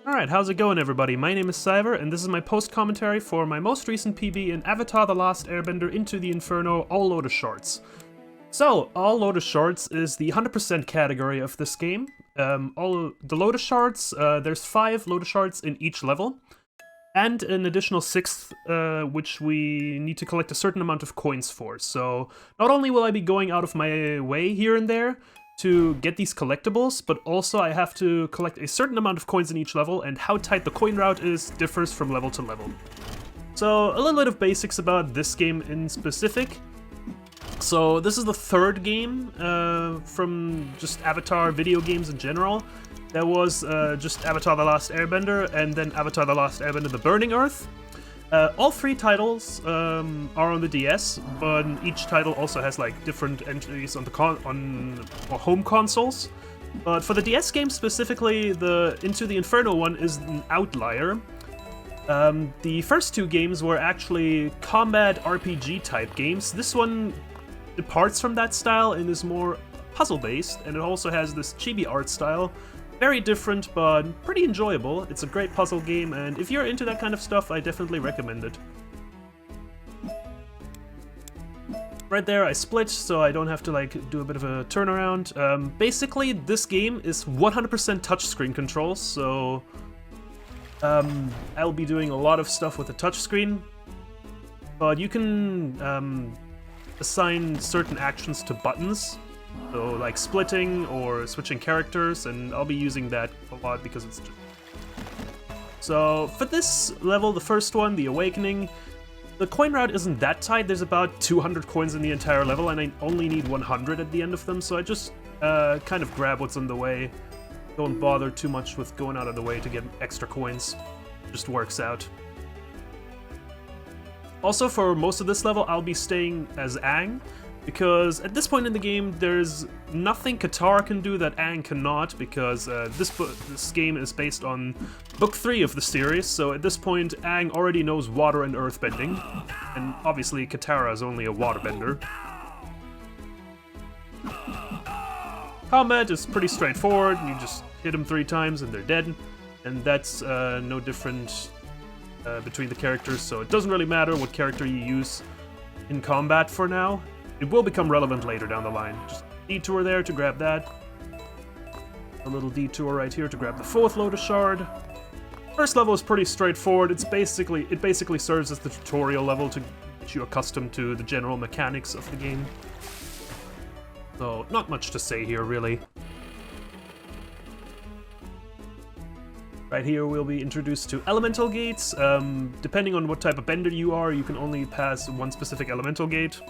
Alright, how's it going everybody? My name is Siver, and this is my post-commentary for my most recent PB in Avatar The Last Airbender Into the Inferno All Lotus Shards. So, All Lotus Shards is the 100% category of this game. All the Lotus Shards, there's 5 Lotus Shards in each level, and an additional 6th, which we need to collect a certain amount of coins for. So, not only will I be going out of my way here and there to get these collectibles, but also I have to collect a certain amount of coins in each level, and how tight the coin route is differs from level to level. So a little bit of basics about this game in specific. So this is the 3rd game from just Avatar video games in general. There was just Avatar The Last Airbender, and then Avatar The Last Airbender The Burning Earth. All 3 titles are on the DS, but each title also has like different entries on the home consoles. But for the DS game specifically, the Into the Inferno one is an outlier. The first 2 games were actually combat RPG type games. This one departs from that style and is more puzzle based, and it also has this chibi art style. Very different, but pretty enjoyable. It's a great puzzle game, and if you're into that kind of stuff, I definitely recommend it. Right there, I split, so I don't have to like do a bit of a turnaround. Basically, this game is 100% touchscreen controls, so I'll be doing a lot of stuff with the touchscreen. But you can assign certain actions to buttons. So like splitting or switching characters, and I'll be using that a lot because it's just... So for this level, the first one, the Awakening, the coin route isn't that tight. There's about 200 coins in the entire level, and I only need 100 at the end of them, so I just kind of grab what's on the way. Don't bother too much with going out of the way to get extra coins. It just works out. Also, for most of this level, I'll be staying as Aang, because at this point in the game, there's nothing Katara can do that Aang cannot, because this game is based on Book 3 of the series, so at this point, Aang already knows water and earthbending, and obviously Katara is only a waterbender. Combat is pretty straightforward. You just hit them 3 times and they're dead, and that's no different between the characters, so it doesn't really matter what character you use in combat for now. It will become relevant later down the line. Just detour there to grab that. A little detour right here to grab the 4th Lotus Shard. First level is pretty straightforward. It basically serves as the tutorial level to get you accustomed to the general mechanics of the game. So, not much to say here, really. Right here we'll be introduced to elemental gates. Depending on what type of bender you are, you can only pass one specific elemental gate.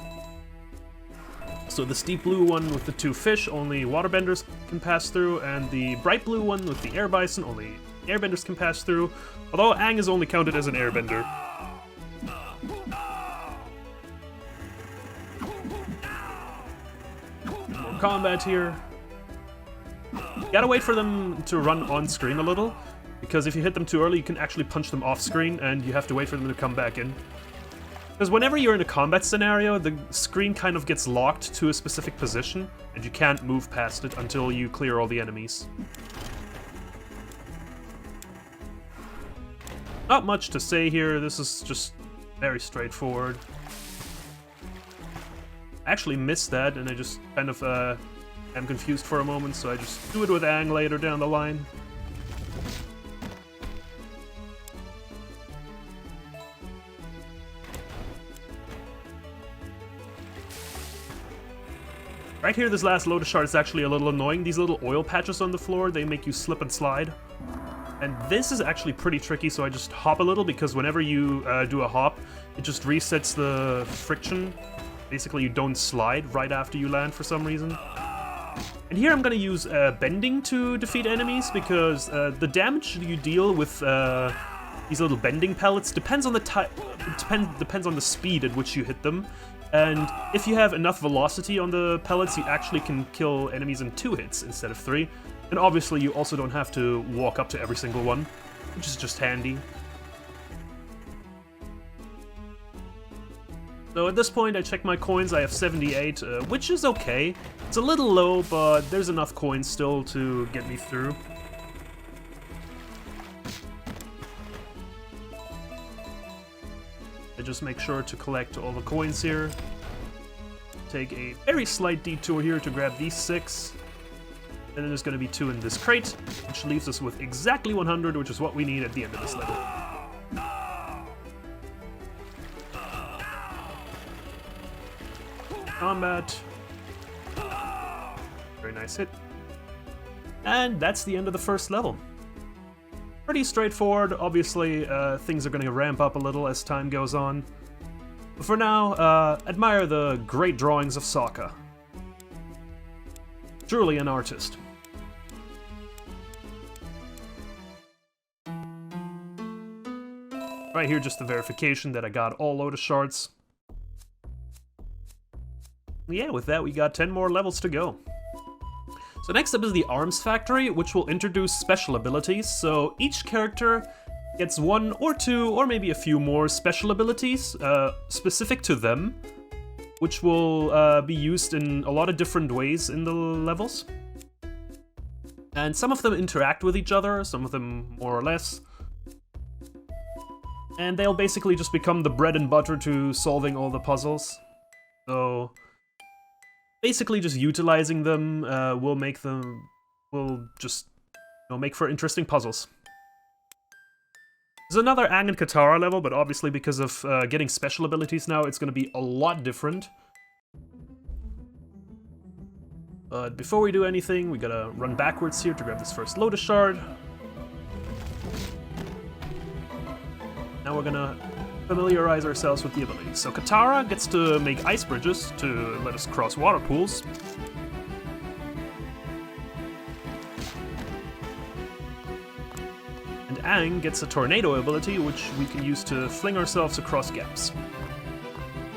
So the steep blue one with the 2 fish, only waterbenders can pass through, and the bright blue one with the air bison, only airbenders can pass through, although Aang is only counted as an airbender. More combat here. You gotta wait for them to run on screen a little, because if you hit them too early, you can actually punch them off screen, and you have to wait for them to come back in. Because whenever you're in a combat scenario, the screen kind of gets locked to a specific position, and you can't move past it until you clear all the enemies. Not much to say here, this is just very straightforward. I actually missed that, and I just kind of am confused for a moment, so I just do it with Aang later down the line. Right here, this last Lotus Shard is actually a little annoying. These little oil patches on the floor, they make you slip and slide. And this is actually pretty tricky, so I just hop a little, because whenever you do a hop, it just resets the friction. Basically, you don't slide right after you land for some reason. And here I'm gonna use bending to defeat enemies, because the damage you deal with these little bending pellets depends on the depends on the speed at which you hit them. And if you have enough velocity on the pellets, you actually can kill enemies in 2 hits instead of 3. And obviously you also don't have to walk up to every single one, which is just handy. So at this point I check my coins, I have 78, which is okay. It's a little low, but there's enough coins still to get me through. just make sure to collect all the coins here. Take a very slight detour here to grab these 6. And then there's going to be 2 in this crate, which leaves us with exactly 100, which is what we need at the end of this level. Combat. Very nice hit. And that's the end of the first level. Pretty straightforward. Obviously, things are going to ramp up a little as time goes on. But for now, admire the great drawings of Sokka. Truly an artist. Right here, just the verification that I got all Lotus Shards. Yeah, with that, we got 10 more levels to go. So next up is the Arms Factory, which will introduce special abilities. So each character gets 1 or 2 or maybe a few more special abilities specific to them, which will be used in a lot of different ways in the levels. And some of them interact with each other, some of them more or less. And they'll basically just become the bread and butter to solving all the puzzles. So basically just utilizing them will just make for interesting puzzles. There's another Aang and Katara level, but obviously because of getting special abilities now, it's going to be a lot different. But before we do anything, we gotta run backwards here to grab this first Lotus Shard. Now we're gonna familiarize ourselves with the abilities. So Katara gets to make ice bridges to let us cross water pools. And Aang gets a tornado ability, which we can use to fling ourselves across gaps.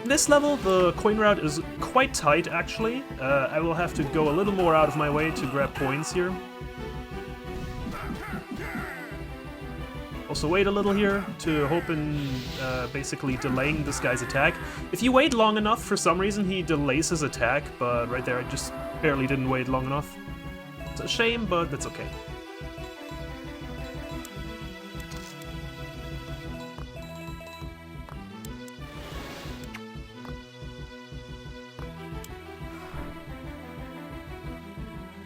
In this level, the coin route is quite tight, actually. I will have to go a little more out of my way to grab coins here. Also wait a little here to hope in basically delaying this guy's attack. If you wait long enough, for some reason he delays his attack, but right there I just barely didn't wait long enough. It's a shame, but that's okay.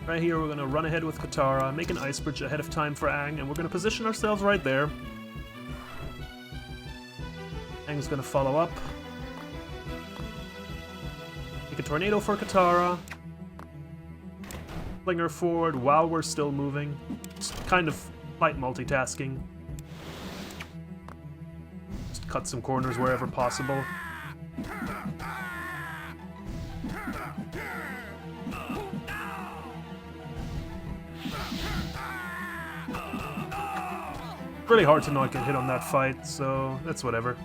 Right here, we're gonna run ahead with Katara, make an ice bridge ahead of time for Aang, and we're gonna position ourselves right there. Aang's gonna follow up. Make a tornado for Katara. Fling her forward while we're still moving. Just kind of light multitasking. Just cut some corners wherever possible. Really hard to not get hit on that fight, so that's whatever.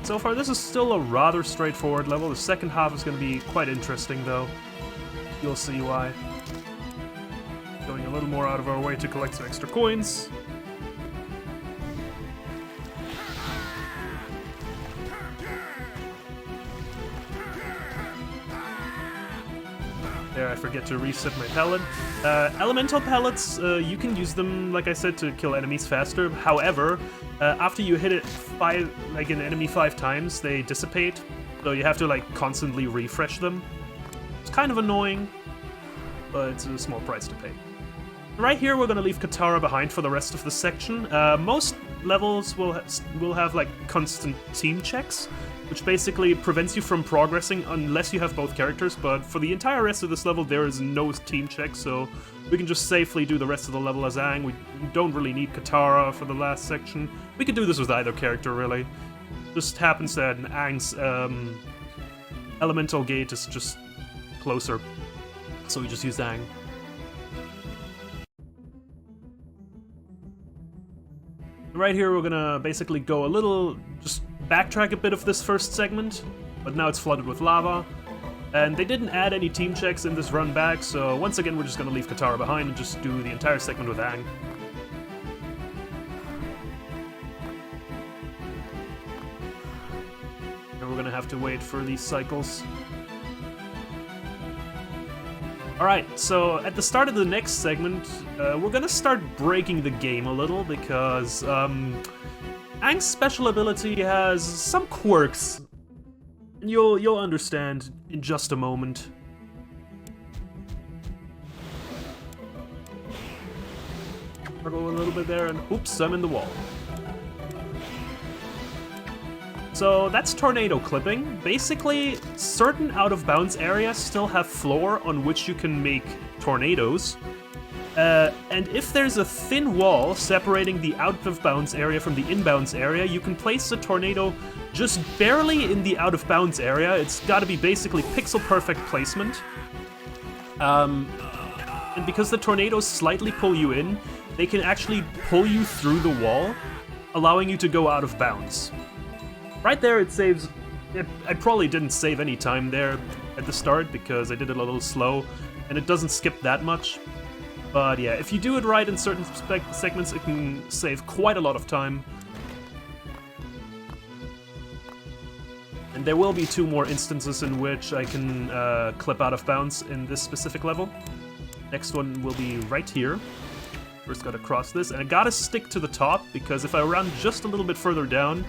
So far, this is still a rather straightforward level. The second half is going to be quite interesting, though. You'll see why. Going a little more out of our way to collect some extra coins. There, I forget to reset my pellet. Elemental pellets, you can use them, like I said, to kill enemies faster. However, after you hit it an enemy 5 times, they dissipate. So you have to constantly refresh them. It's kind of annoying, but it's a small price to pay. Right here, we're gonna leave Katara behind for the rest of the section. Most levels will have constant team checks, which basically prevents you from progressing unless you have both characters, but for the entire rest of this level there is no team check, so we can just safely do the rest of the level as Aang. We don't really need Katara for the last section. We could do this with either character, really. Just happens that Aang's elemental gate is just closer, so we just use Aang. Right here we're gonna basically go a little, just backtrack a bit of this first segment, but now it's flooded with lava. And they didn't add any team checks in this run back, so once again we're just gonna leave Katara behind and just do the entire segment with Aang. And we're gonna have to wait for these cycles. Alright, so at the start of the next segment, we're gonna start breaking the game a little because Aang's special ability has some quirks. You'll understand in just a moment. Struggle a little bit there, and oops, I'm in the wall. So that's tornado clipping. Basically, certain out-of-bounds areas still have floor on which you can make tornadoes. And if there's a thin wall separating the out-of-bounds area from the inbounds area, you can place the tornado just barely in the out-of-bounds area. It's gotta be basically pixel-perfect placement. And because the tornadoes slightly pull you in, they can actually pull you through the wall, allowing you to go out of bounds. Right there, it saves... I probably didn't save any time there at the start because I did it a little slow, and it doesn't skip that much. But yeah, if you do it right in certain segments, it can save quite a lot of time. And there will be 2 more instances in which I can clip out of bounds in this specific level. Next one will be right here. First gotta cross this, and I gotta stick to the top, because if I run just a little bit further down,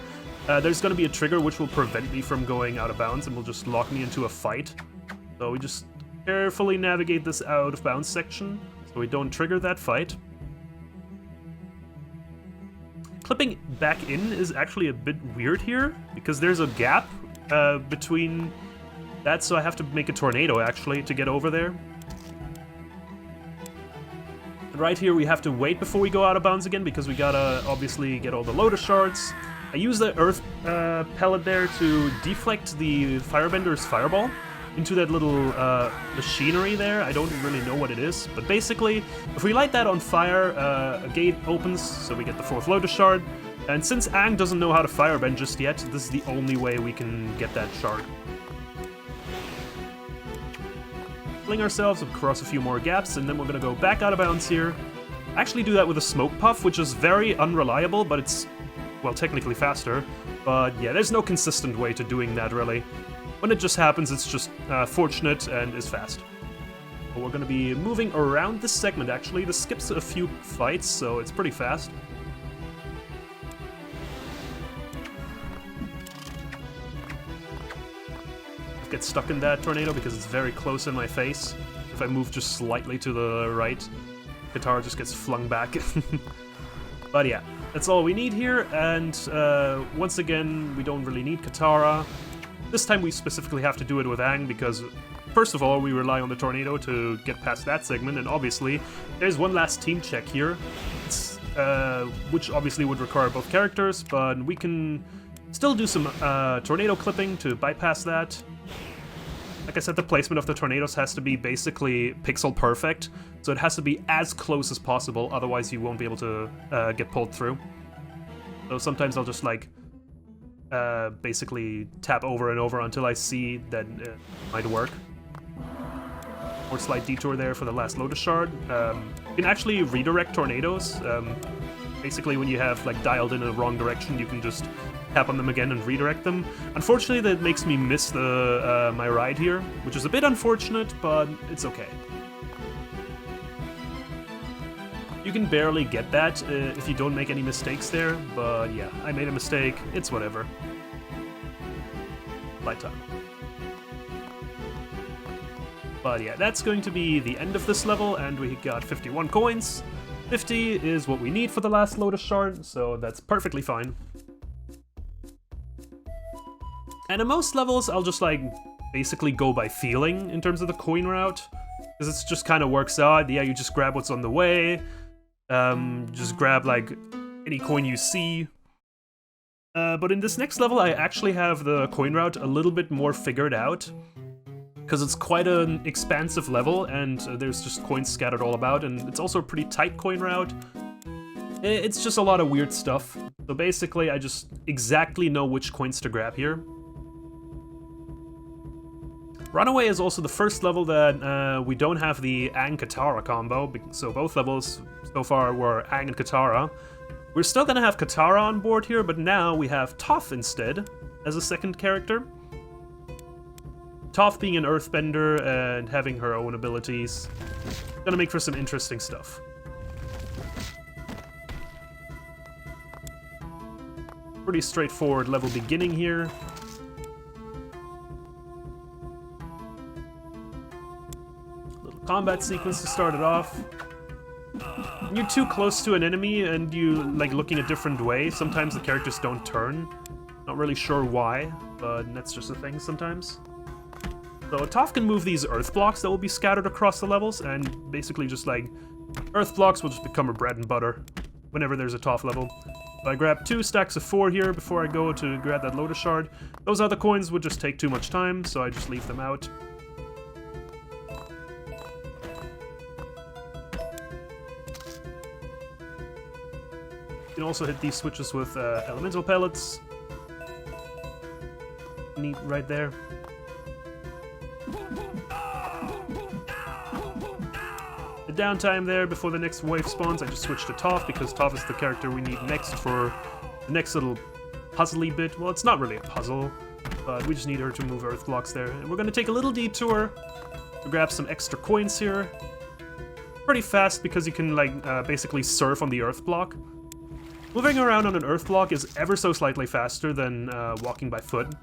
there's gonna be a trigger which will prevent me from going out of bounds and will just lock me into a fight. So we just carefully navigate this out of bounds section, so we don't trigger that fight. Clipping back in is actually a bit weird here, because there's a gap between that, so I have to make a tornado actually to get over there. And right here we have to wait before we go out of bounds again, because we gotta obviously get all the Lotus Shards. I use the earth pellet there to deflect the firebender's fireball into that little machinery there. I don't really know what it is, but basically, if we light that on fire, a gate opens, so we get the 4th Lotus Shard. And since Aang doesn't know how to firebend just yet, this is the only way we can get that shard. Fling ourselves across a few more gaps, and then we're gonna go back out of bounds here. Actually do that with a smoke puff, which is very unreliable, but it's, well, technically faster. But yeah, there's no consistent way to doing that, really. When it just happens, it's just fortunate and is fast. But we're gonna be moving around this segment, actually. This skips a few fights, so it's pretty fast. Get stuck in that tornado because it's very close in my face. If I move just slightly to the right, Katara just gets flung back. But yeah, that's all we need here, and once again, we don't really need Katara. This time we specifically have to do it with Aang because, first of all, we rely on the tornado to get past that segment, and obviously, there's one last team check here, which obviously would require both characters, but we can still do some tornado clipping to bypass that. Like I said, the placement of the tornadoes has to be basically pixel perfect, so it has to be as close as possible, otherwise you won't be able to get pulled through. So sometimes I'll just like basically tap over and over until I see that it might work. More slight detour there for the last Lotus Shard. You can actually redirect tornadoes. Basically when you have like dialed in a wrong direction, you can just tap on them again and redirect them. Unfortunately, that makes me miss the my ride here, which is a bit unfortunate, but it's okay. You can barely get that if you don't make any mistakes there, but yeah, I made a mistake, it's whatever. Light time. But yeah, that's going to be the end of this level, and we got 51 coins. 50 is what we need for the last Lotus Shard, so that's perfectly fine. And in most levels, I'll just like basically go by feeling in terms of the coin route, because it just kind of works out. Yeah, you just grab what's on the way, just grab like any coin you see. But in this next level, I actually have the coin route a little bit more figured out, because it's quite an expansive level, and there's just coins scattered all about, and it's also a pretty tight coin route. It's just a lot of weird stuff. So basically, I just exactly know which coins to grab here. Runaway is also the first level that we don't have the Aang-Katara combo, so both levels so far were Aang and Katara. We're still gonna have Katara on board here, but now we have Toph instead as a second character. Toph being an earthbender and having her own abilities, gonna make for some interesting stuff. Pretty straightforward level beginning here. Little combat sequence to start it off. When you're too close to an enemy and you like looking a different way, sometimes the characters don't turn. Not really sure why, but that's just a thing sometimes. So Toph can move these earth blocks that will be scattered across the levels, and basically just like earth blocks will just become her bread and butter whenever there's a Toph level. So I grab 2 stacks of 4 here before I go to grab that Lotus Shard. Those other coins would just take too much time, so I just leave them out. You can also hit these switches with elemental pellets. Neat right there. The downtime there before the next wave spawns, I just switched to Toph because Toph is the character we need next for the next little puzzly bit. Well, it's not really a puzzle, but we just need her to move earth blocks there. And we're gonna take a little detour to grab some extra coins here. Pretty fast because you can like basically surf on the earth block. Moving around on an earth block is ever so slightly faster than walking by foot.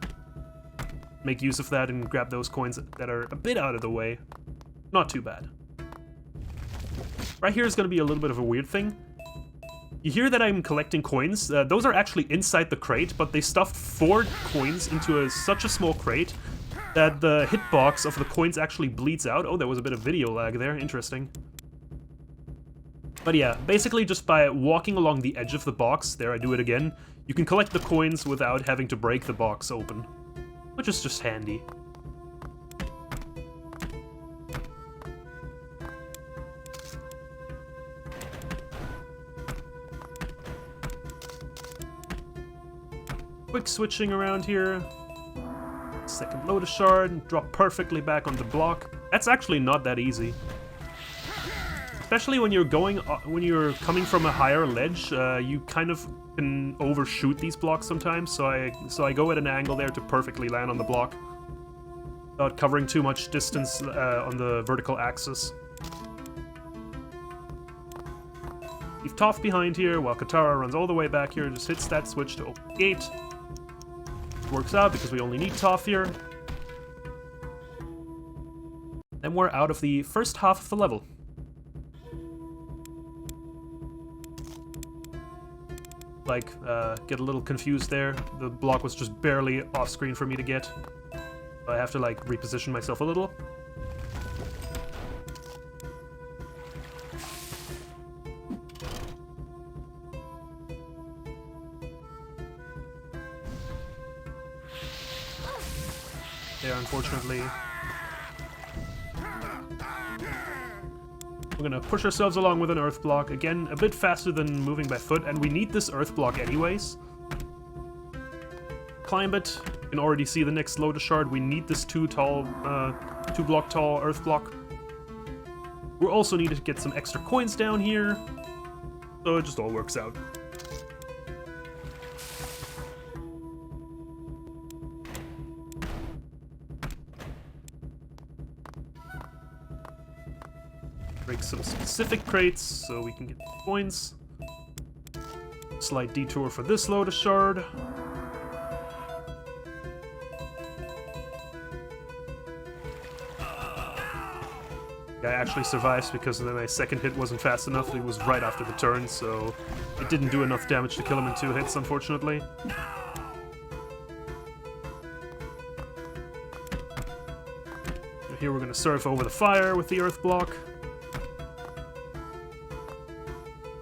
Make use of that and grab those coins that are a bit out of the way. Not too bad. Right here is going to be a little bit of a weird thing. You hear that I'm collecting coins. Those are actually inside the crate, but they stuffed 4 coins into such a small crate that the hitbox of the coins actually bleeds out. Oh, there was a bit of video lag there. Interesting. But yeah, basically just by walking along the edge of the box, there I do it again, you can collect the coins without having to break the box open, which is just handy. Quick switching around here. Second Lotus Shard, and drop perfectly back on the block. That's actually not that easy. Especially when you're coming from a higher ledge, you kind of can overshoot these blocks sometimes. So I go at an angle there to perfectly land on the block, without covering too much distance on the vertical axis. Leave Toph behind here while Katara runs all the way back here. Just hits that switch to open the gate. Works out because we only need Toph here. Then we're out of the first half of the level. Like, get a little confused there. The block was just barely off screen for me to get. I have to, like, reposition myself a little. There, unfortunately. We're gonna push ourselves along with an earth block. Again, a bit faster than moving by foot, and we need this earth block anyways. Climb it. You can already see the next Lotus Shard. We need this 2 block tall earth block. We also need to get some extra coins down here. So it just all works out. Break some specific crates so we can get the coins. Slight detour for this Lotus Shard. Guy actually survives because then my second hit wasn't fast enough. It was right after the turn, so it didn't do enough damage to kill him in 2 hits, unfortunately. Here we're gonna surf over the fire with the earth block.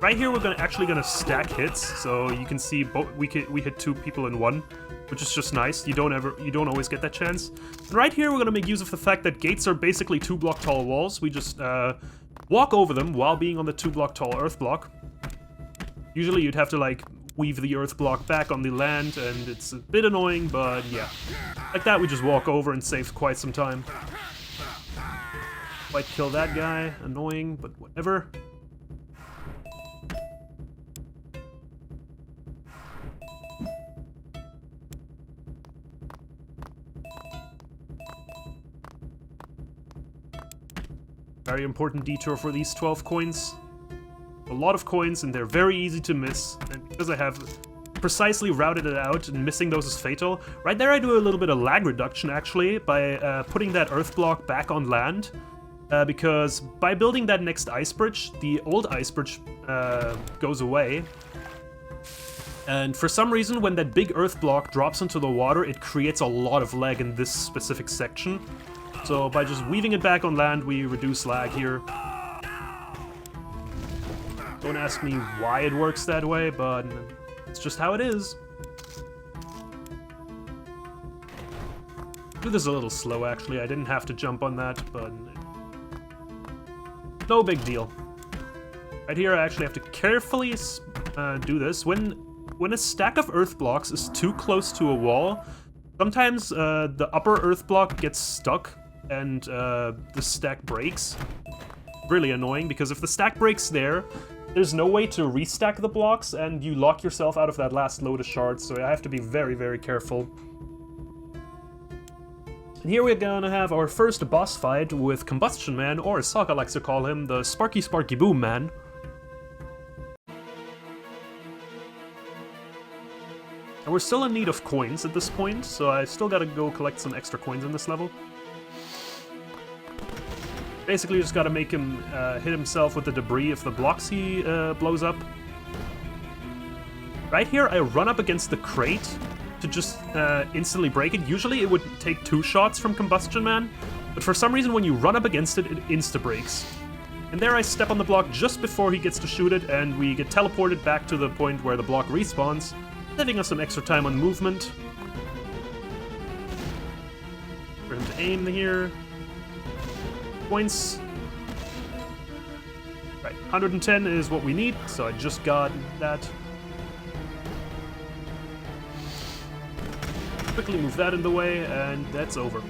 Right here, we're actually gonna stack hits, so you can see we hit 2 people in 1, which is just nice. You don't always get that chance. And right here, we're gonna make use of the fact that gates are basically 2 block tall walls. We just walk over them while being on the 2 block tall earth block. Usually, you'd have to like weave the earth block back on the land, and it's a bit annoying, but yeah, like that we just walk over and save quite some time. Might kill that guy. Annoying, but whatever. Very important detour for these 12 coins. A lot of coins, and they're very easy to miss. And because I have precisely routed it out, and missing those is fatal. Right there I do a little bit of lag reduction, actually, by putting that earth block back on land. Because by building that next ice bridge, the old ice bridge goes away. And for some reason, when that big earth block drops into the water, it creates a lot of lag in this specific section. So by just weaving it back on land, we reduce lag here. Don't ask me why it works that way, but it's just how it is. Do this a little slow, actually. I didn't have to jump on that, but no big deal. Right here, I actually have to carefully do this. When a stack of earth blocks is too close to a wall, sometimes the upper earth block gets stuck and the stack breaks. Really annoying, because if the stack breaks there, there's no way to restack the blocks, and you lock yourself out of that last Lotus shard, so I have to be very, very careful. And here we're gonna have our first boss fight with Combustion Man, or as Sokka likes to call him, the Sparky Sparky Boom Man. And we're still in need of coins at this point, so I still gotta go collect some extra coins in this level. Basically, just gotta make him hit himself with the debris if the blocks he blows up. Right here, I run up against the crate to just instantly break it. Usually it would take 2 shots from Combustion Man, but for some reason when you run up against it, it insta-breaks. And there I step on the block just before he gets to shoot it, and we get teleported back to the point where the block respawns, saving us some extra time on movement. For him to aim here. Points. Right, 110 is what we need, so I just got that. Quickly move that in the way, and that's over.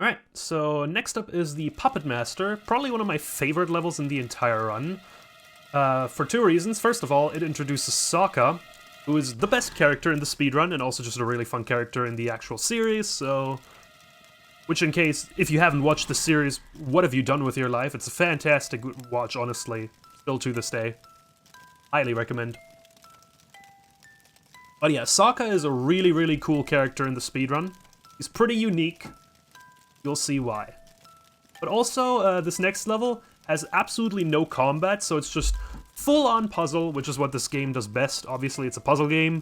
Alright, so next up is the Puppet Master, probably one of my favorite levels in the entire run. For 2 reasons. First of all, it introduces Sokka, who is the best character in the speedrun, and also just a really fun character in the actual series, so... Which, in case, if you haven't watched the series, what have you done with your life? It's a fantastic watch, honestly. Still to this day. Highly recommend. But yeah, Sokka is a really, really cool character in the speedrun. He's pretty unique. You'll see why. But also, this next level has absolutely no combat, so it's just full-on puzzle, which is what this game does best. Obviously, it's a puzzle game.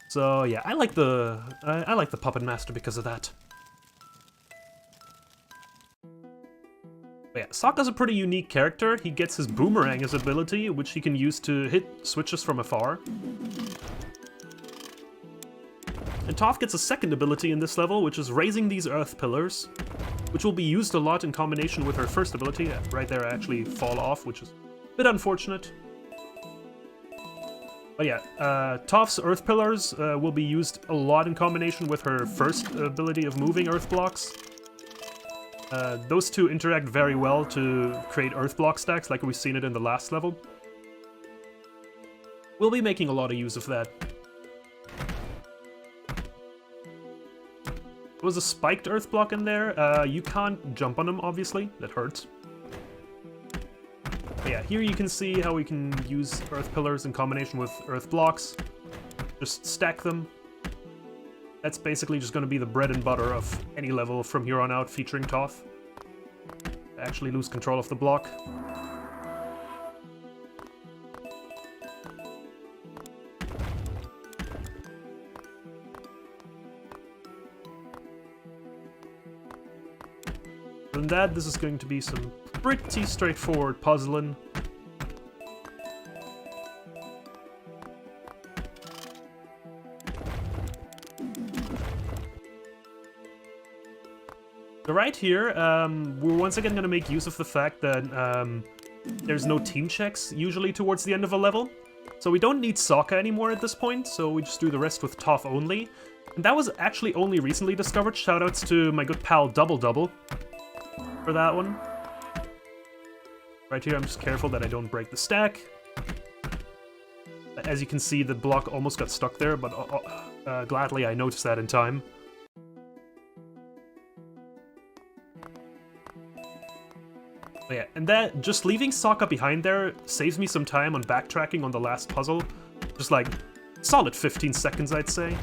So yeah, I like the Puppet Master because of that. But yeah, Sokka's a pretty unique character. He gets his boomerang as ability, which he can use to hit switches from afar. And Toph gets a second ability in this level, which is raising these earth pillars, which will be used a lot in combination with her first ability. Yeah, right there I actually fall off, which is a bit unfortunate. But yeah, Toph's earth pillars will be used a lot in combination with her first ability of moving earth blocks. Those two interact very well to create earth block stacks, like we've seen it in the last level. We'll be making a lot of use of that. There was a spiked earth block in there. You can't jump on them, obviously. That hurts. But yeah, here you can see how we can use earth pillars in combination with earth blocks. Just stack them. That's basically just going to be the bread and butter of any level from here on out featuring Toph. Actually lose control of the block. Other than that, this is going to be some pretty straightforward puzzling. So right here, we're once again going to make use of the fact that there's no team checks usually towards the end of a level. So we don't need Sokka anymore at this point, so we just do the rest with Toph only. And that was actually only recently discovered. Shoutouts to my good pal Double Double. for that one. Right here, I'm just careful that I don't break the stack. As you can see, the block almost got stuck there, but gladly I noticed that in time. But yeah, and that, just leaving Sokka behind there saves me some time on backtracking on the last puzzle. Just like, solid 15 seconds, I'd say.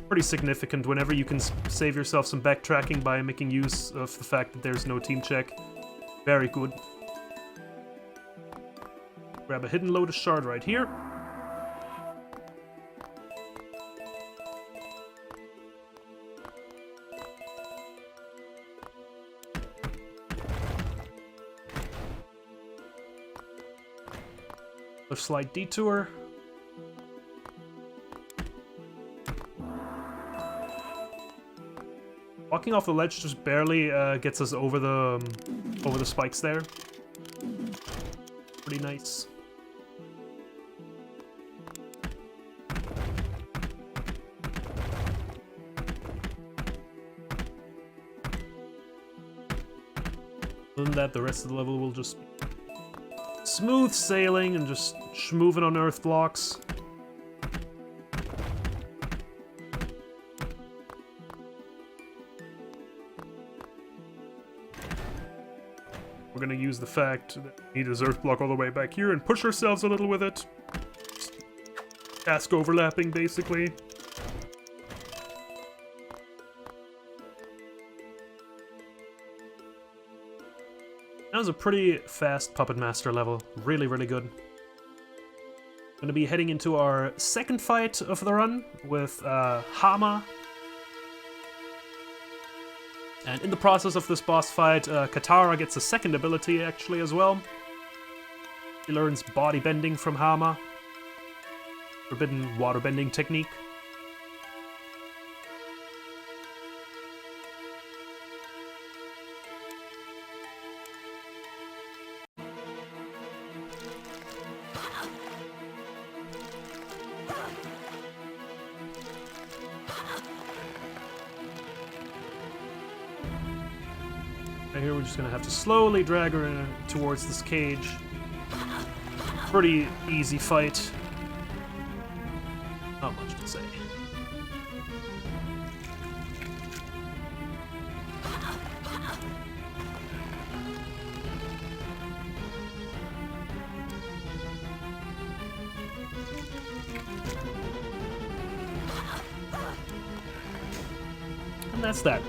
Pretty significant whenever you can save yourself some backtracking by making use of the fact that there's no team check. Very good. Grab a hidden Lotus shard right here. A slight detour. Walking off the ledge just barely gets us over the spikes there. Pretty nice. Other than that, the rest of the level will just be smooth sailing and just schmoovin' on earth blocks. We're gonna use the fact that we need a earth block all the way back here and push ourselves a little with it. Just task overlapping, basically. That was a pretty fast Puppet Master level. Really, really good. Gonna be heading into our second fight of the run with Hama. And in the process of this boss fight, Katara gets a second ability actually as well. She learns body bending from Hama. Forbidden water bending technique. Right here, we're just gonna have to slowly drag her towards this cage. Pretty easy fight. Not much to say. And that's that.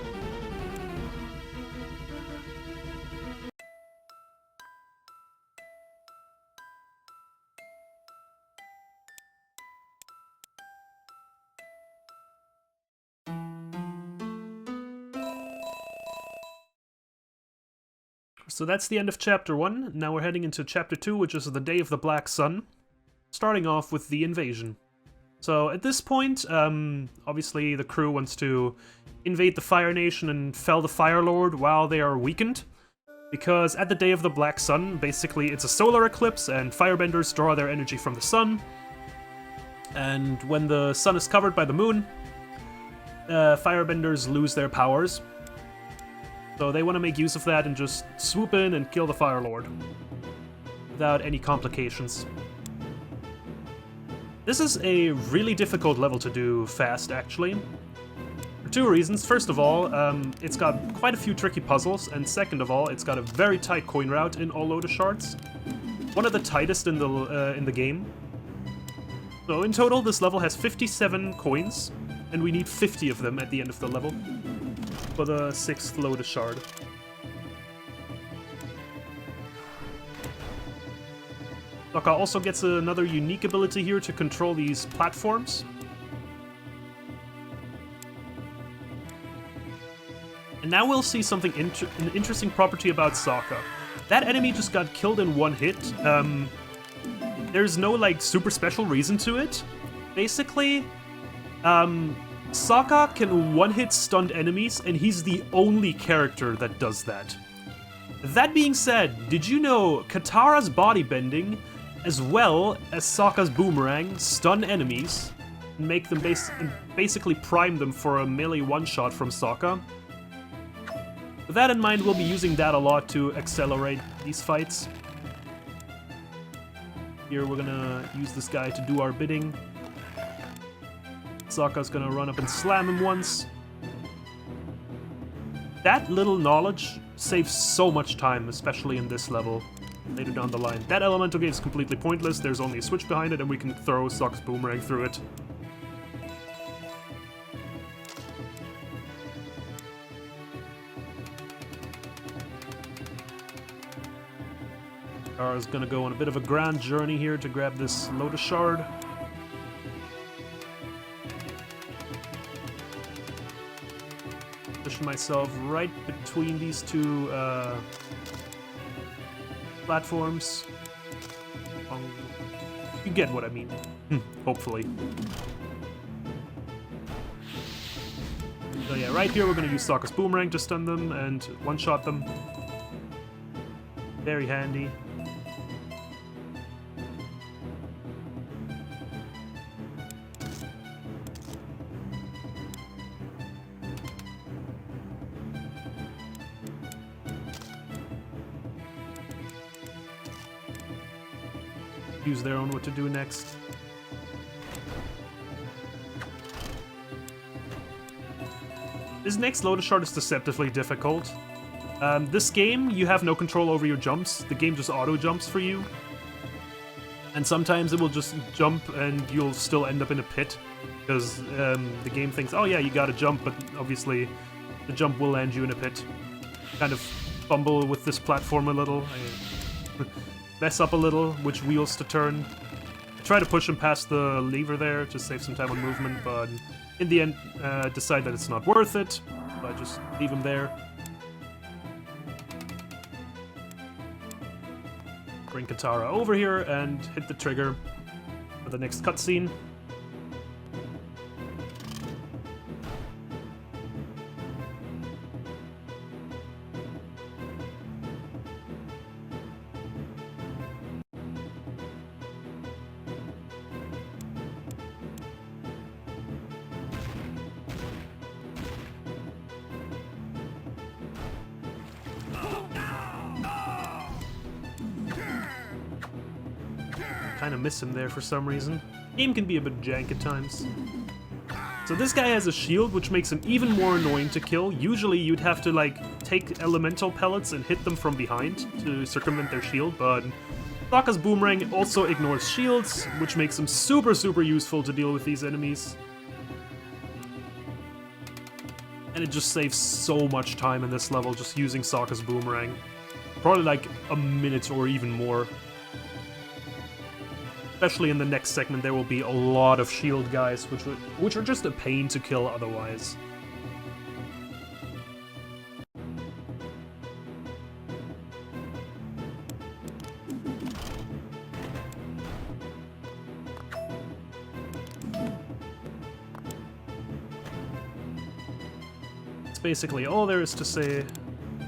So that's the end of Chapter 1. Now we're heading into Chapter 2, which is the Day of the Black Sun. Starting off with the invasion. So at this point, obviously the crew wants to invade the Fire Nation and fell the Fire Lord while they are weakened. Because at the Day of the Black Sun, basically it's a solar eclipse and firebenders draw their energy from the sun. And when the sun is covered by the moon, firebenders lose their powers. So they want to make use of that and just swoop in and kill the Fire Lord without any complications. This is a really difficult level to do fast, actually. For two reasons. First of all, it's got quite a few tricky puzzles, and second of all, it's got a very tight coin route in all Lotus Shards. One of the tightest in the game. So in total, this level has 57 coins, and we need 50 of them at the end of the level for the 6th Lotus Shard. Sokka also gets another unique ability here to control these platforms. And now we'll see something an interesting property about Sokka. That enemy just got killed in one hit. There's no, like, super special reason to it. Basically, Sokka can one-hit stunned enemies, and he's the only character that does that. That being said, did you know Katara's body bending, as well as Sokka's boomerang, stun enemies, and make them basically prime them for a melee one-shot from Sokka? With that in mind, we'll be using that a lot to accelerate these fights. Here we're gonna use this guy to do our bidding. Sokka's gonna run up and slam him once. That little knowledge saves so much time, especially in this level. Later down the line. That elemental gate is completely pointless, there's only a switch behind it and we can throw Sokka's boomerang through it. Kara's gonna go on a bit of a grand journey here to grab this Lotus Shard. Pushing myself right between these two platforms. You get what I mean. Hopefully. So yeah, right here we're gonna use Sokka's boomerang to stun them and one-shot them. Very handy. Use their own what to do next. This next Lotus Shard is deceptively difficult. This game, you have no control over your jumps. The game just auto-jumps for you. And sometimes it will just jump and you'll still end up in a pit. Because the game thinks, oh yeah, you gotta jump, but obviously the jump will land you in a pit. Kind of fumble with this platform a little. Mess up a little, which wheels to turn. I try to push him past the lever there to save some time on movement, but in the end, decide that it's not worth it, so I just leave him there. Bring Katara over here and hit the trigger for the next cutscene. Kind of miss him there for some reason. Game can be a bit jank at times. So this guy has a shield, which makes him even more annoying to kill. Usually you'd have to like take elemental pellets and hit them from behind to circumvent their shield, but Sokka's boomerang also ignores shields, which makes him super useful to deal with these enemies. And it just saves so much time in this level just using Sokka's boomerang. Probably like a minute or even more. Especially in the next segment, there will be a lot of shield guys, which are just a pain to kill otherwise. That's basically all there is to say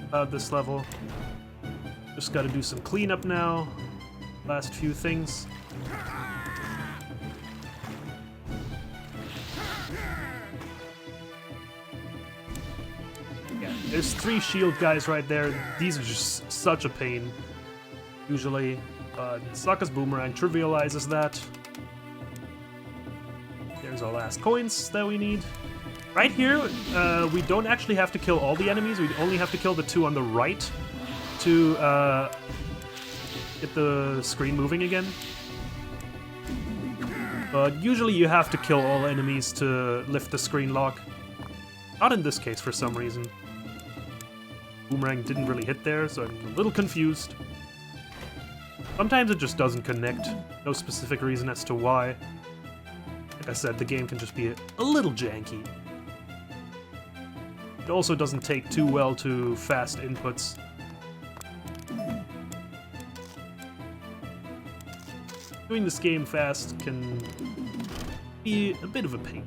about this level. Just gotta do some cleanup now. Last few things. Yeah, there's 3 shield guys right there. These are just such a pain, usually. Sokka's boomerang trivializes that. There's our last coins that we need. Right here, we don't actually have to kill all the enemies. We only have to kill the 2 on the right to get the screen moving again. But usually you have to kill all enemies to lift the screen lock. Not in this case for some reason. Boomerang didn't really hit there, so I'm a little confused. Sometimes it just doesn't connect. No specific reason as to why. Like I said, the game can just be a little janky. It also doesn't take too well to fast inputs. Doing this game fast can be a bit of a pain.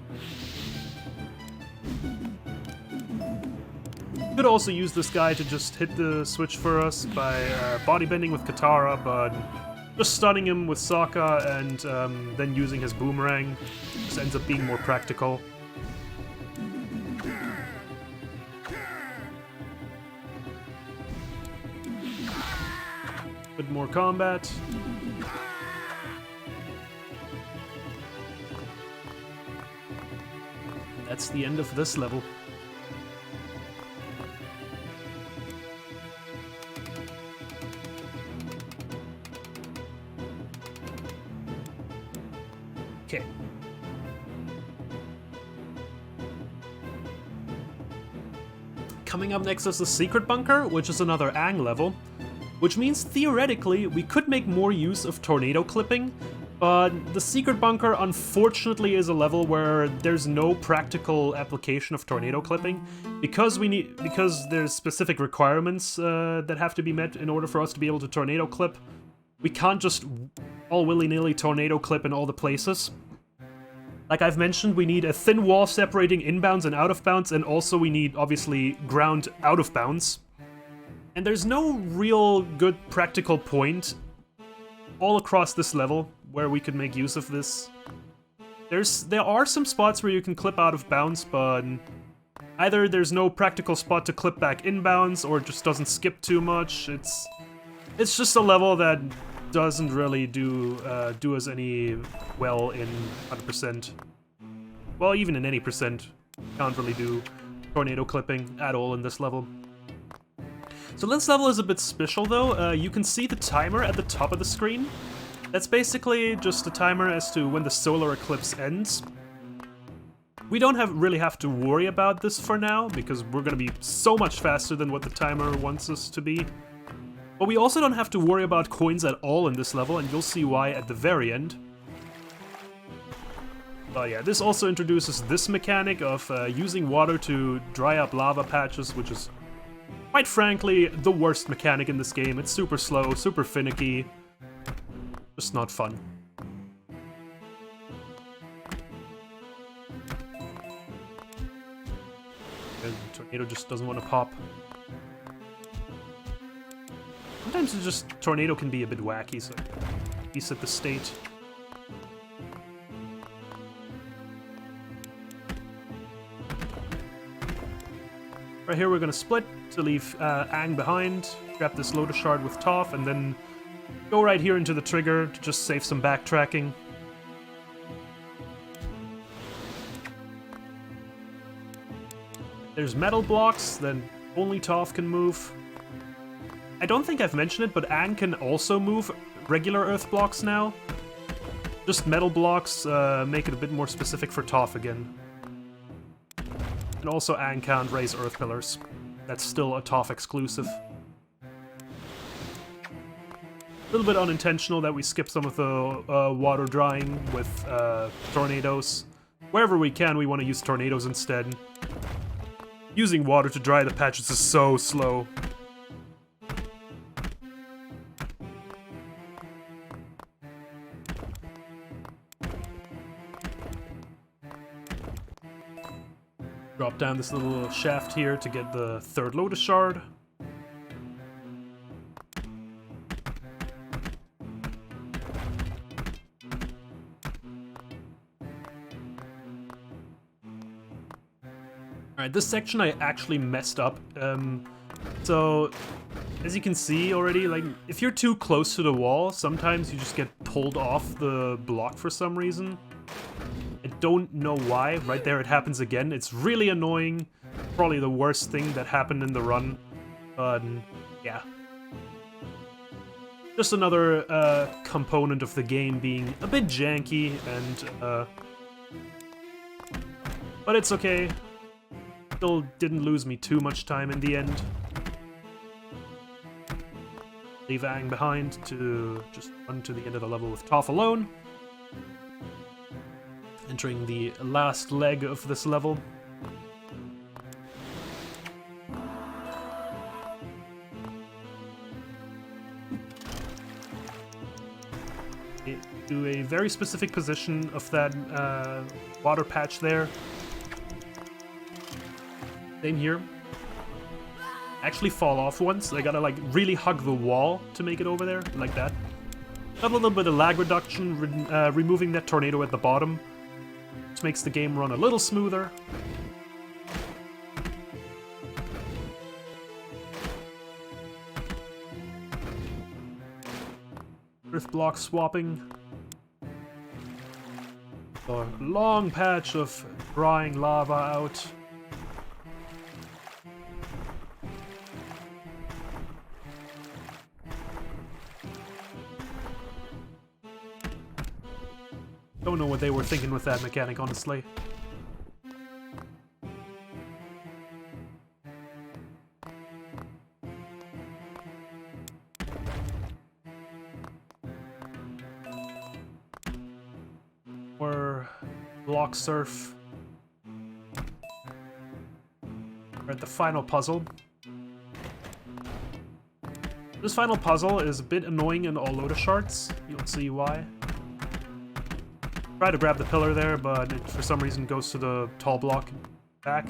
Could also use this guy to just hit the switch for us by bodybending with Katara, but just stunning him with Sokka and then using his boomerang just ends up being more practical. bit more combat. That's the end of this level. Okay. Coming up next is the secret bunker, which is another Aang level, which means theoretically we could make more use of tornado clipping, but the secret bunker unfortunately is a level where there's no practical application of tornado clipping because there's specific requirements that have to be met in order for us to be able to tornado clip. We can't just all willy-nilly tornado clip in all the places. Like I've mentioned, we need a thin wall separating inbounds and out of bounds, and also we need, obviously, ground out of bounds. And there's no real good practical point all across this level where we could make use of this. There are some spots where you can clip out of bounds, but either there's no practical spot to clip back inbounds, or it just doesn't skip too much. It's just a level that doesn't really do us any well in 100%. Well, even in any percent, can't really do tornado clipping at all in this level. So this level is a bit special though. You can see the timer at the top of the screen. That's basically just a timer as to when the solar eclipse ends. We don't really have to worry about this for now, because we're gonna be so much faster than what the timer wants us to be. But we also don't have to worry about coins at all in this level, and you'll see why at the very end. But yeah, this also introduces this mechanic of using water to dry up lava patches, which is, quite frankly, the worst mechanic in this game. It's super slow, super finicky, just not fun. The tornado just doesn't want to pop. Sometimes tornado can be a bit wacky, so reset the state. Right here we're gonna split to leave Aang behind, grab this Lotus Shard with Toph, and then go right here into the trigger to just save some backtracking. There's metal blocks, then only Toph can move. I don't think I've mentioned it, but Aang can also move regular earth blocks now. Just metal blocks make it a bit more specific for Toph again. And also Aang can't raise earth pillars. That's still a Toph exclusive. A little bit unintentional that we skip some of the water drying with tornadoes. Wherever we can, we want to use tornadoes instead. Using water to dry the patches is so slow. Drop down this little shaft here to get the third Lotus Shard. Alright, this section I actually messed up. So, as you can see already, like, if you're too close to the wall, sometimes you just get pulled off the block for some reason. I don't know why. Right there it happens again. It's really annoying. Probably the worst thing that happened in the run. But, yeah. Just another component of the game being a bit janky, and but it's okay. Still didn't lose me too much time in the end. Leave Aang behind to just run to the end of the level with Toph alone. Entering the last leg of this level. Do a very specific position of that water patch there. Same here. Actually fall off once. I gotta like really hug the wall to make it over there, like that. Have a little bit of lag reduction, removing that tornado at the bottom. Which makes the game run a little smoother. Earth block swapping. A long patch of drying lava out. Don't know what they were thinking with that mechanic, honestly. Or block surf. We're at the final puzzle. This final puzzle is a bit annoying in all Lotus Shards. You'll see why. Try to grab the pillar there, but it for some reason goes to the tall block back.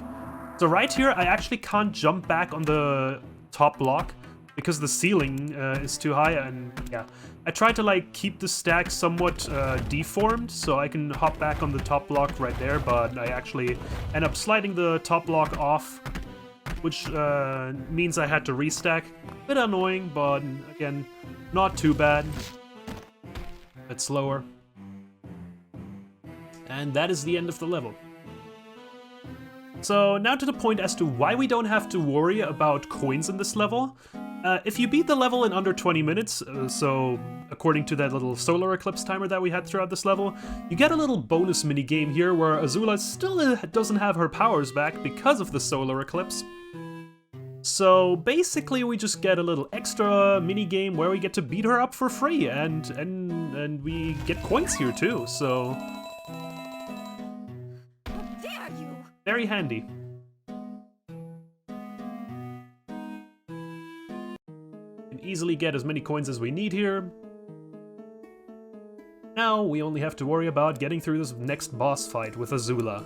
So right here, I actually can't jump back on the top block because the ceiling is too high, and yeah. I tried to like keep the stack somewhat deformed so I can hop back on the top block right there, but I actually end up sliding the top block off, which means I had to restack. Bit annoying, but again, not too bad. A bit slower. And that is the end of the level. So now to the point as to why we don't have to worry about coins in this level. If you beat the level in under 20 minutes, so according to that little solar eclipse timer that we had throughout this level, you get a little bonus minigame here where Azula still doesn't have her powers back because of the solar eclipse. So basically we just get a little extra minigame where we get to beat her up for free, and we get coins here too, so... very handy. Can easily get as many coins as we need here. Now we only have to worry about getting through this next boss fight with Azula,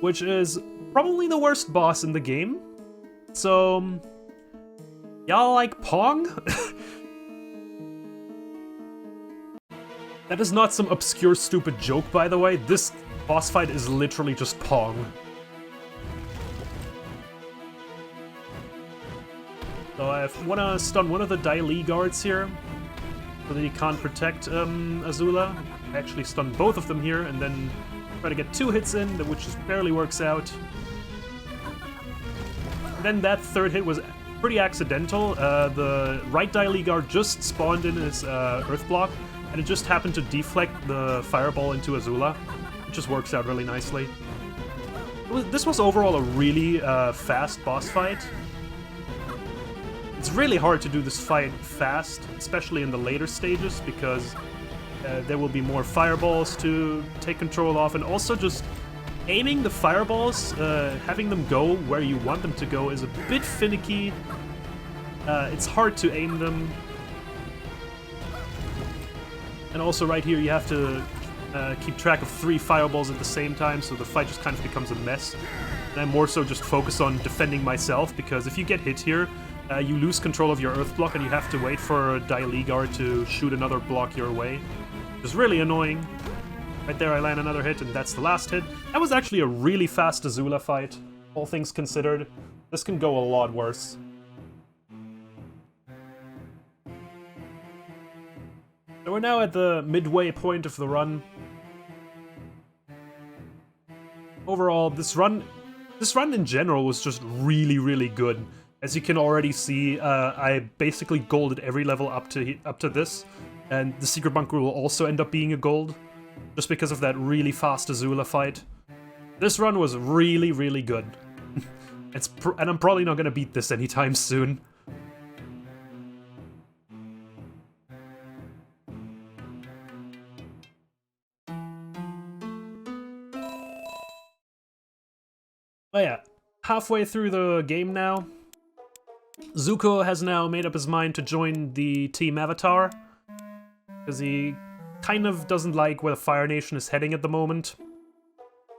which is probably the worst boss in the game. So, y'all like Pong? That is not some obscure stupid joke, by the way. This boss fight is literally just Pong. So I want to stun one of the TLA guards here, so that he can't protect Azula. I actually stun both of them here, and then try to get 2 hits in, which just barely works out. And then that third hit was pretty accidental. The right TLA guard just spawned in his Earth block, and it just happened to deflect the fireball into Azula. It just works out really nicely. This was overall a really fast boss fight. It's really hard to do this fight fast, especially in the later stages, because there will be more fireballs to take control of, and also just aiming the fireballs, having them go where you want them to go is a bit finicky. It's hard to aim them. And also right here you have to keep track of 3 fireballs at the same time, so the fight just kind of becomes a mess. And I more so just focus on defending myself, because if you get hit here, you lose control of your Earth block and you have to wait for a TLA guard to shoot another block your way. Which is really annoying. Right there I land another hit, and that's the last hit. That was actually a really fast Azula fight, all things considered. This can go a lot worse. So we're now at the midway point of the run. Overall, this run in general was just really, really good. As you can already see, I basically golded every level up to this, and the secret bunker will also end up being a gold, just because of that really fast Azula fight. This run was really, really good. And I'm probably not gonna beat this anytime soon. But yeah, halfway through the game now. Zuko has now made up his mind to join the Team Avatar, because he kind of doesn't like where the Fire Nation is heading at the moment.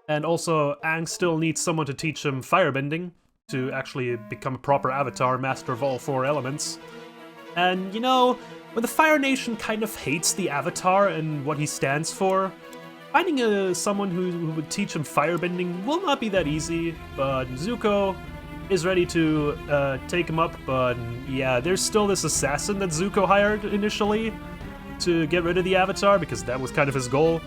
And also, Aang still needs someone to teach him firebending, to actually become a proper Avatar, master of all 4 elements. And, you know, when the Fire Nation kind of hates the Avatar and what he stands for, finding someone who would teach him firebending will not be that easy, but Zuko is ready to take him up, but yeah, there's still this assassin that Zuko hired initially, to get rid of the Avatar, because that was kind of his goal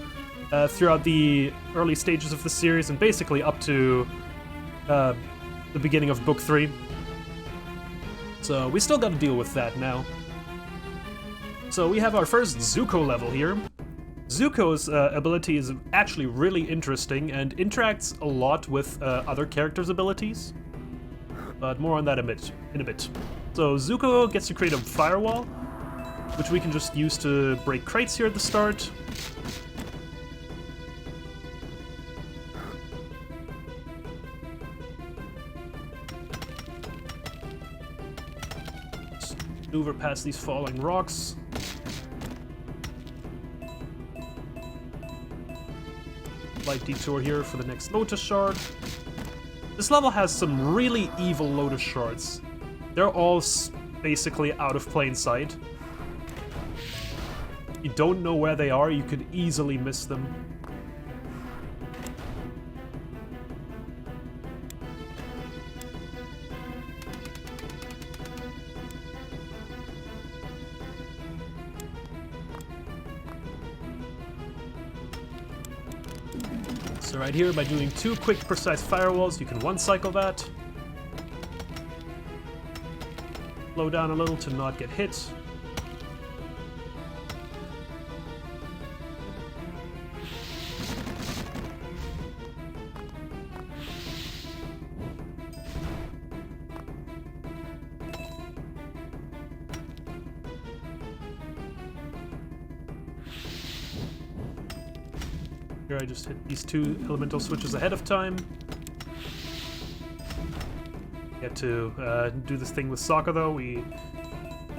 throughout the early stages of the series, and basically up to the beginning of Book 3. So we still gotta deal with that now. So we have our first Zuko level here. Zuko's ability is actually really interesting and interacts a lot with other characters' abilities. But more on that in a bit. So Zuko gets to create a firewall, which we can just use to break crates here at the start. Just maneuver past these falling rocks. Light detour here for the next Lotus shard. This level has some really evil Lotus shards. They're all basically out of plain sight. If you don't know where they are, you could easily miss them. So right here, by doing 2 quick, precise firewalls, you can one-cycle that. Slow down a little to not get hit. Here I just hit these 2 elemental switches ahead of time. Get to do this thing with Sokka though. We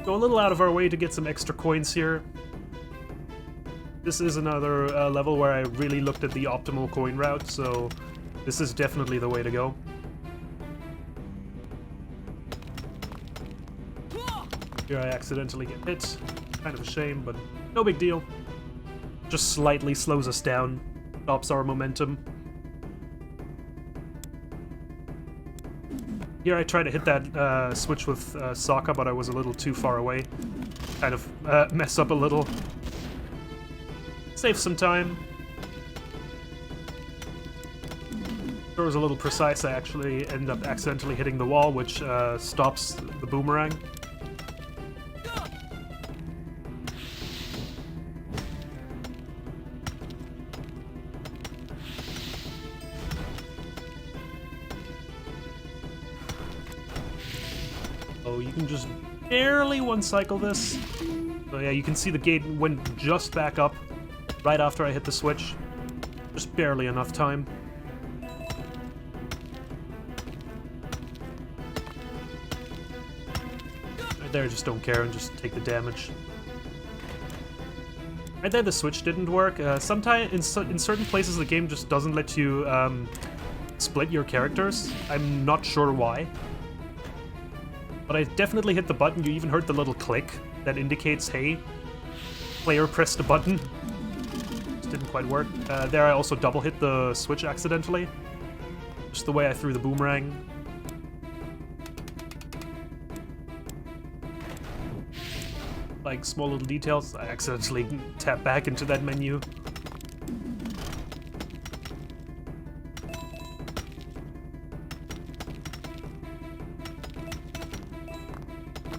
go a little out of our way to get some extra coins here. This is another level where I really looked at the optimal coin route, so this is definitely the way to go. Here I accidentally get hit. Kind of a shame, but no big deal. Just slightly slows us down. Stops our momentum. Here I tried to hit that switch with Sokka, but I was a little too far away. Kind of mess up a little. Save some time. It was a little precise. I actually end up accidentally hitting the wall, which stops the boomerang. Oh, you can just barely one-cycle this. So yeah, you can see the gate went just back up right after I hit the switch. Just barely enough time. Right there, just don't care and just take the damage. Right there, the switch didn't work. Sometimes in certain places the game just doesn't let you split your characters. I'm not sure why. But I definitely hit the button. You even heard the little click that indicates, hey, player pressed a button. Just didn't quite work. There I also double hit the switch accidentally. Just the way I threw the boomerang. Like small little details. I accidentally tapped back into that menu.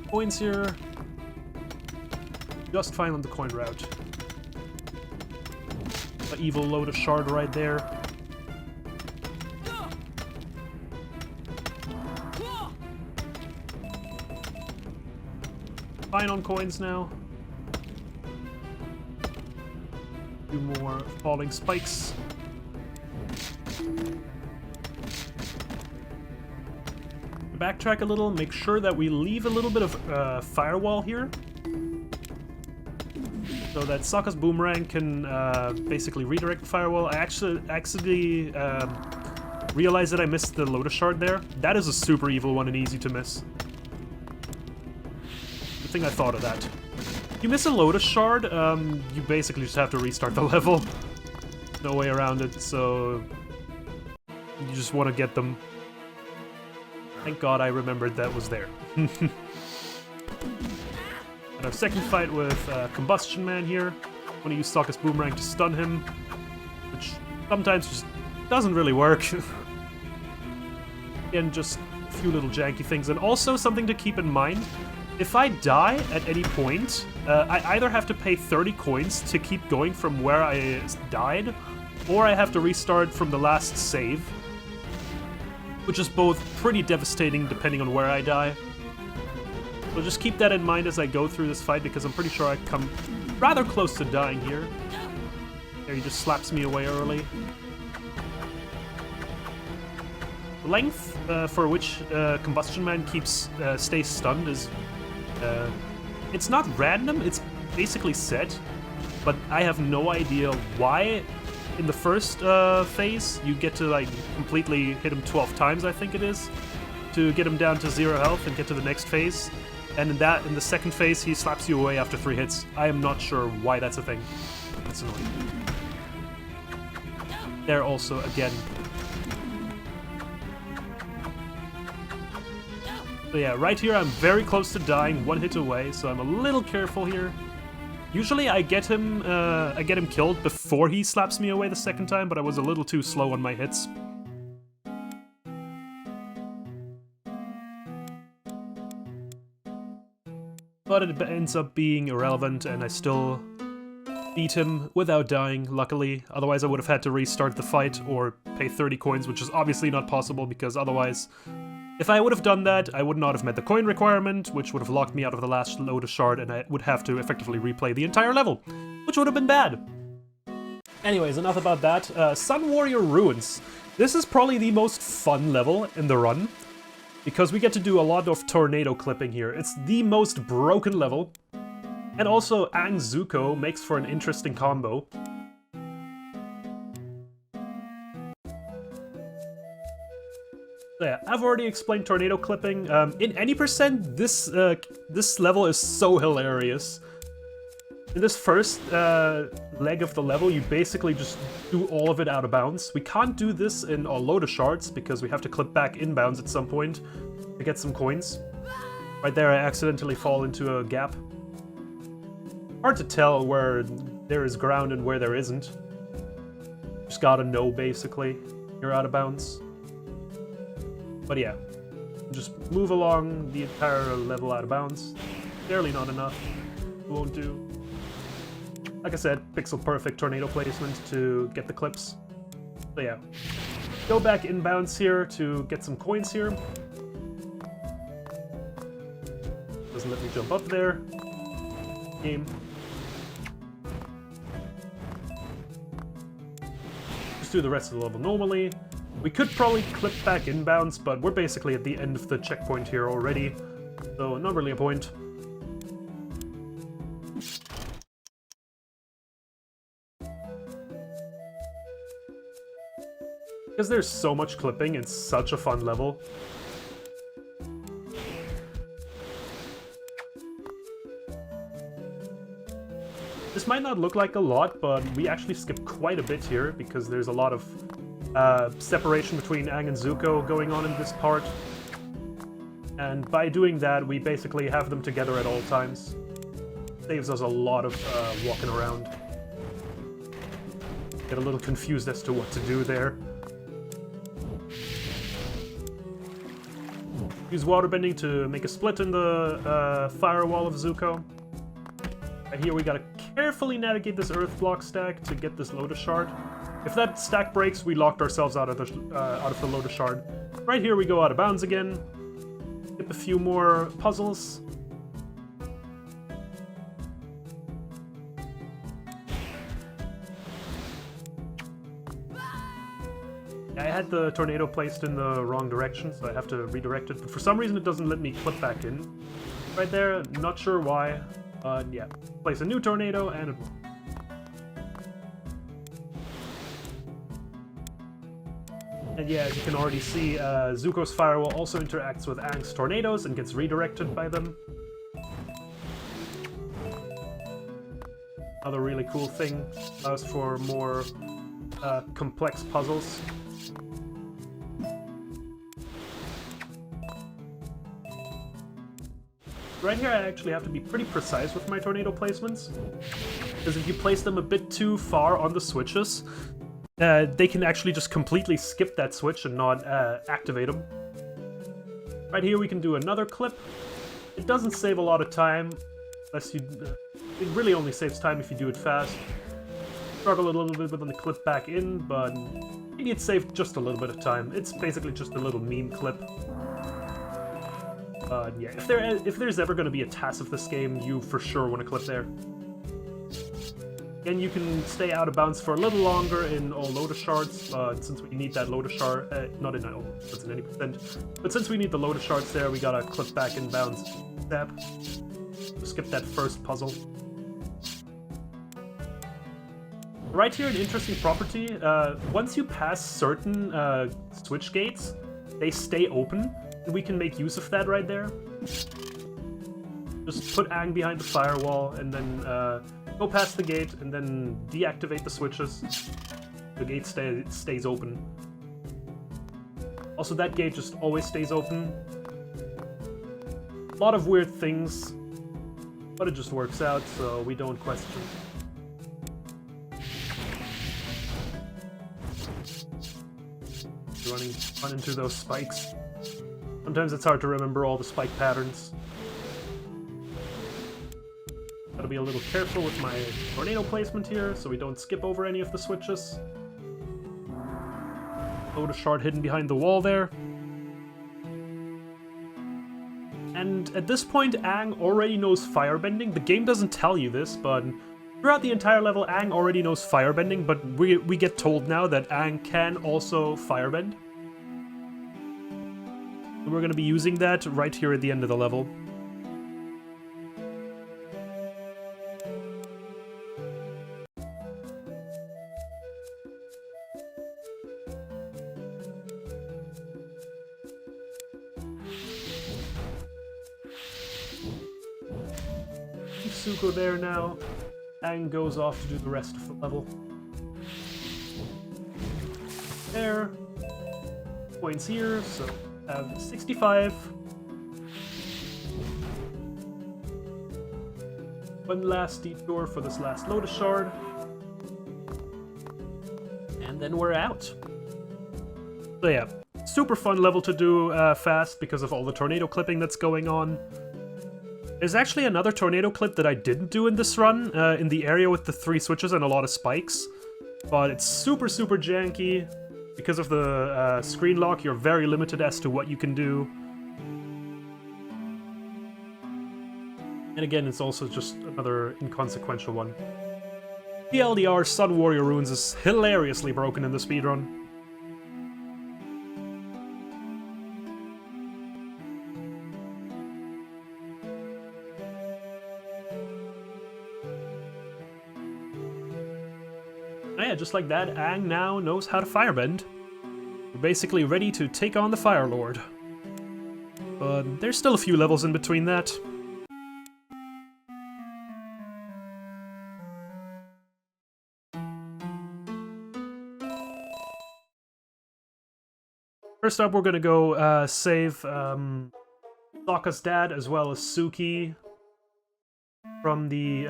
Coins here. Just fine on the coin route. The evil Lotus shard right there. Fine on coins now. Few more falling spikes. Backtrack a little, make sure that we leave a little bit of firewall here. So that Sokka's boomerang can basically redirect the firewall. I actually realized that I missed the Lotus shard there. That is a super evil one and easy to miss. Good thing I thought of that. If you miss a Lotus shard, you basically just have to restart the level. No way around it, so you just want to get them. Thank God I remembered that was there. And Second fight with Combustion Man here. Want to use Sokka's Boomerang to stun him, which sometimes just doesn't really work. Again, just a few little janky things. And also something to keep in mind, if I die at any point, I either have to pay 30 coins to keep going from where I died, or I have to restart from the last save, which is both pretty devastating depending on where I die. So just keep that in mind as I go through this fight, because I'm pretty sure I come rather close to dying here. There, he just slaps me away early. The length for which Combustion Man stays stunned is... it's not random, it's basically set, but I have no idea why. In the first phase, you get to like completely hit him 12 times, I think it is, to get him down to 0 health and get to the next phase. And in the second phase, he slaps you away after 3 hits. I am not sure why that's a thing. That's annoying. There also, again. So yeah, right here I'm very close to dying, 1 hit away, so I'm a little careful here. Usually I get him killed before he slaps me away the second time, but I was a little too slow on my hits. But it ends up being irrelevant, and I still beat him without dying, luckily. Otherwise I would have had to restart the fight or pay 30 coins, which is obviously not possible, because otherwise, if I would have done that, I would not have met the coin requirement, which would have locked me out of the last Lotus Shard, and I would have to effectively replay the entire level, which would have been bad. Anyways, enough about that. Sun Warrior Ruins. This is probably the most fun level in the run, because we get to do a lot of tornado clipping here. It's the most broken level, and also Aang Zuko makes for an interesting combo. So yeah, I've already explained tornado clipping. In any percent, this level is so hilarious. In this first leg of the level, you basically just do all of it out of bounds. We can't do this in our Lotus Shards, because we have to clip back inbounds at some point to get some coins. Right there, I accidentally fall into a gap. Hard to tell where there is ground and where there isn't. Just gotta know, basically, you're out of bounds. But yeah, just move along the entire level out of bounds. Barely not enough. Won't do. Like I said, pixel perfect tornado placement to get the clips. So yeah, go back inbounds here to get some coins here. Doesn't let me jump up there. Game. Just do the rest of the level normally. We could probably clip back inbounds, but we're basically at the end of the checkpoint here already, so not really a point. Because there's so much clipping, it's such a fun level. This might not look like a lot, but we actually skip quite a bit here, because there's a lot of separation between Aang and Zuko going on in this part. And by doing that, we basically have them together at all times. Saves us a lot of walking around. Get a little confused as to what to do there. Use waterbending to make a split in the firewall of Zuko. And here we gotta carefully navigate this earth block stack to get this Lotus Shard. If that stack breaks, we locked ourselves out of the Lotus Shard. Right here we go out of bounds again. Skip a few more puzzles. I had the tornado placed in the wrong direction, so I have to redirect it. But for some reason it doesn't let me clip back in. Right there, not sure why. Yeah, place a new tornado and it... And yeah, as you can already see, Zuko's firewall also interacts with Aang's tornadoes and gets redirected by them. Another really cool thing, allows for more complex puzzles. Right here I actually have to be pretty precise with my tornado placements, because if you place them a bit too far on the switches, they can actually just completely skip that switch and not activate them. Right here we can do another clip. It doesn't save a lot of time, unless you... it really only saves time if you do it fast. Struggle a little bit with the clip back in, but maybe it saved just a little bit of time. It's basically just a little meme clip. Yeah, if there's ever going to be a TAS of this game, you for sure want to clip there. And you can stay out of bounds for a little longer in all Lotus Shards, but since we need that Lotus Shard, not in all, that's in any percent, but since we need the Lotus Shards there, we gotta clip back in bounds. Step. Skip that first puzzle. Right here, an interesting property. Once you pass certain switch gates, they stay open, and we can make use of that right there. Just put Aang behind the firewall, and then go past the gate, and then deactivate the switches. The gate stays open. Also, that gate just always stays open. A lot of weird things, but it just works out, so we don't question. Run into those spikes. Sometimes it's hard to remember all the spike patterns. Gotta be a little careful with my tornado placement here, so we don't skip over any of the switches. Lotus Shard hidden behind the wall there. And at this point, Aang already knows firebending. The game doesn't tell you this, but throughout the entire level, Aang already knows firebending, but we get told now that Aang can also firebend. And we're going to be using that right here at the end of the level. Zuko there now. Aang goes off to do the rest of the level. There. Points here, so I have 65. One last detour for this last Lotus Shard. And then we're out. So yeah, super fun level to do fast because of all the tornado clipping that's going on. There's actually another tornado clip that I didn't do in this run, in the area with the 3 switches and a lot of spikes. But it's super, super janky. Because of the screen lock, you're very limited as to what you can do. And again, it's also just another inconsequential one. TLDR Sun Warrior Runes is hilariously broken in the speedrun. Yeah, just like that, Aang now knows how to firebend. We're basically ready to take on the Fire Lord. But there's still a few levels in between that. First up, we're gonna go save Sokka's dad as well as Suki from the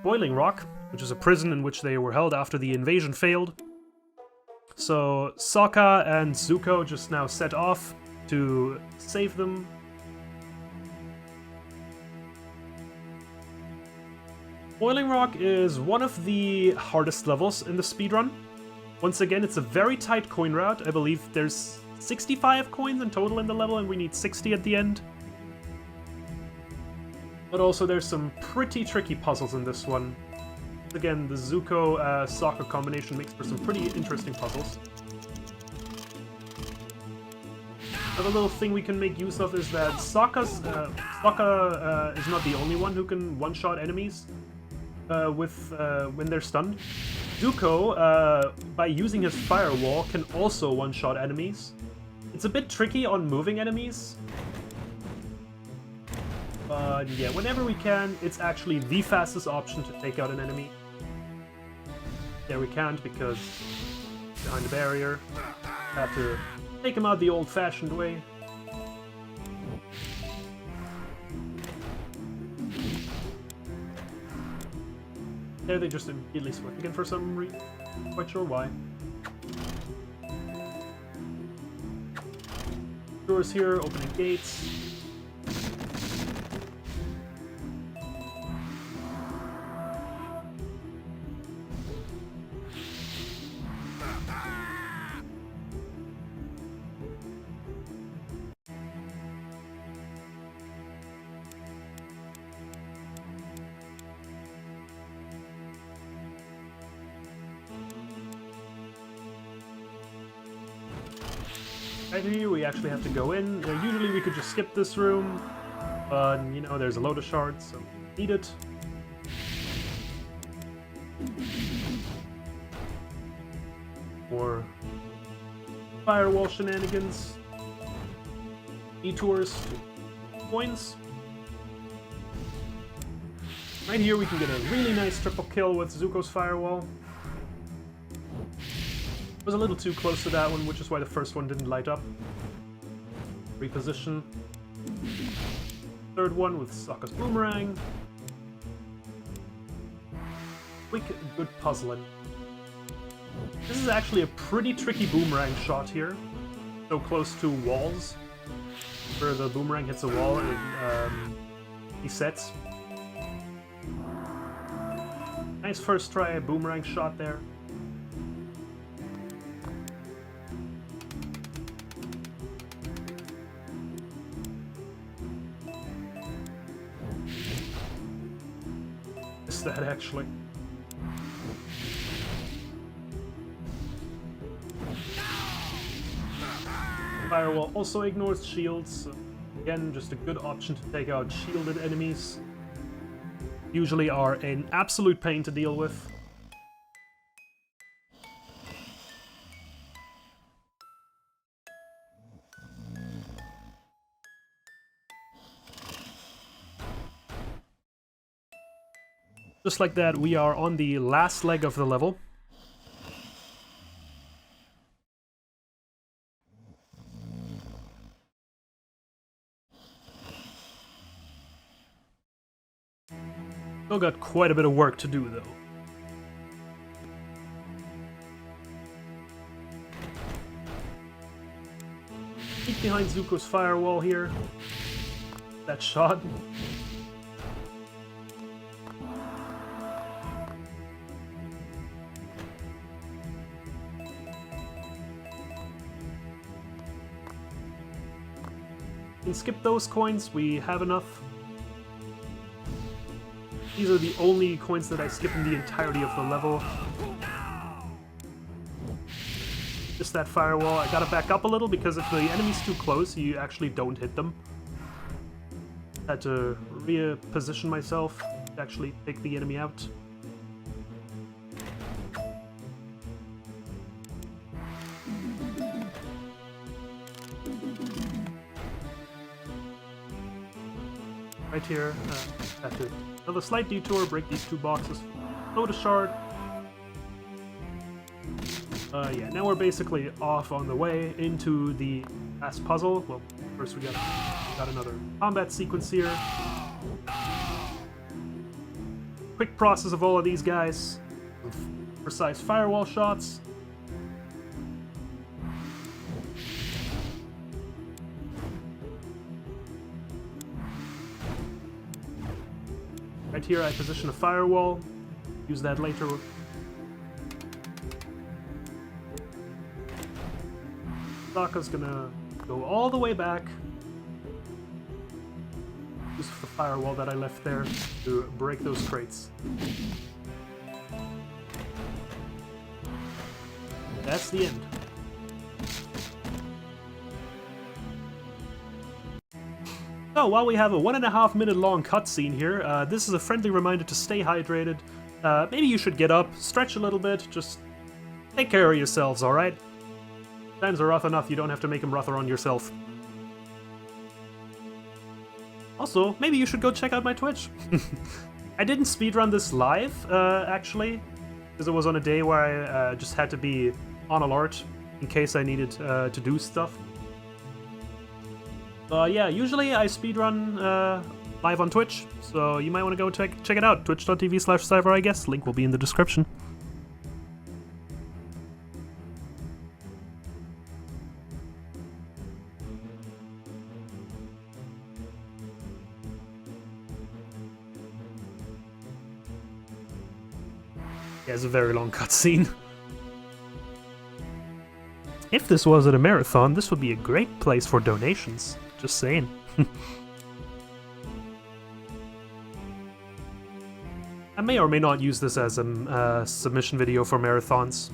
Boiling Rock, which is a prison in which they were held after the invasion failed. So Sokka and Zuko just now set off to save them. Boiling Rock is one of the hardest levels in the speedrun. Once again, it's a very tight coin route. I believe there's 65 coins in total in the level, and we need 60 at the end. But also there's some pretty tricky puzzles in this one. Again, the Zuko-Sokka combination makes for some pretty interesting puzzles. Another little thing we can make use of is that Sokka is not the only one who can one-shot enemies when they're stunned. Zuko, by using his firewall, can also one-shot enemies. It's a bit tricky on moving enemies. But yeah, whenever we can, it's actually the fastest option to take out an enemy. There we can't because behind the barrier. Have to take him out the old-fashioned way. There they just immediately switch again for some reason. Quite sure why. Doors here, opening gates. Right here, we actually have to go in. Usually we could just skip this room, but, you know, there's a Lotus Shards, so we need it. More firewall shenanigans. Detours. Coins. Right here we can get a really nice triple kill with Zuko's firewall. Was a little too close to that one, which is why the first one didn't light up. Reposition. Third one with Sokka's boomerang. Quick, good puzzling. This is actually a pretty tricky boomerang shot here. So close to walls, where the boomerang hits a wall and resets. Nice first try boomerang shot there. That actually. Firewall also ignores shields. Again, just a good option to take out shielded enemies. Usually are an absolute pain to deal with. Just like that, we are on the last leg of the level. Still got quite a bit of work to do, though. Peek behind Zuko's firewall here. That shot. Can skip those coins, we have enough. These are the only coins that I skip in the entirety of the level. Just that firewall. I gotta back up a little because if the enemy's too close, you actually don't hit them. Had to reposition myself to actually take the enemy out. Right here, have to another slight detour, break these two boxes. Lotus Shard. Yeah, now we're basically off on the way into the last puzzle. Well, first we got another combat sequence here. Quick process of all of these guys. Precise firewall shots. Right here I position a firewall, use that later. Sokka's gonna go all the way back. Use the firewall that I left there to break those crates. That's the end. So, while we have a 1.5 minute long cutscene here, this is a friendly reminder to stay hydrated. Maybe you should get up, stretch a little bit, just take care of yourselves, alright? Times are rough enough, you don't have to make them rougher on yourself. Also, maybe you should go check out my Twitch. I didn't speedrun this live, actually, because it was on a day where I just had to be on alert in case I needed to do stuff. Yeah, usually I speedrun live on Twitch, so you might want to go check it out. Twitch.tv/Siver, I guess. Link will be in the description. Yeah, it's a very long cutscene. If this wasn't a marathon, this would be a great place for donations. Just saying. I may or may not use this as a submission video for marathons.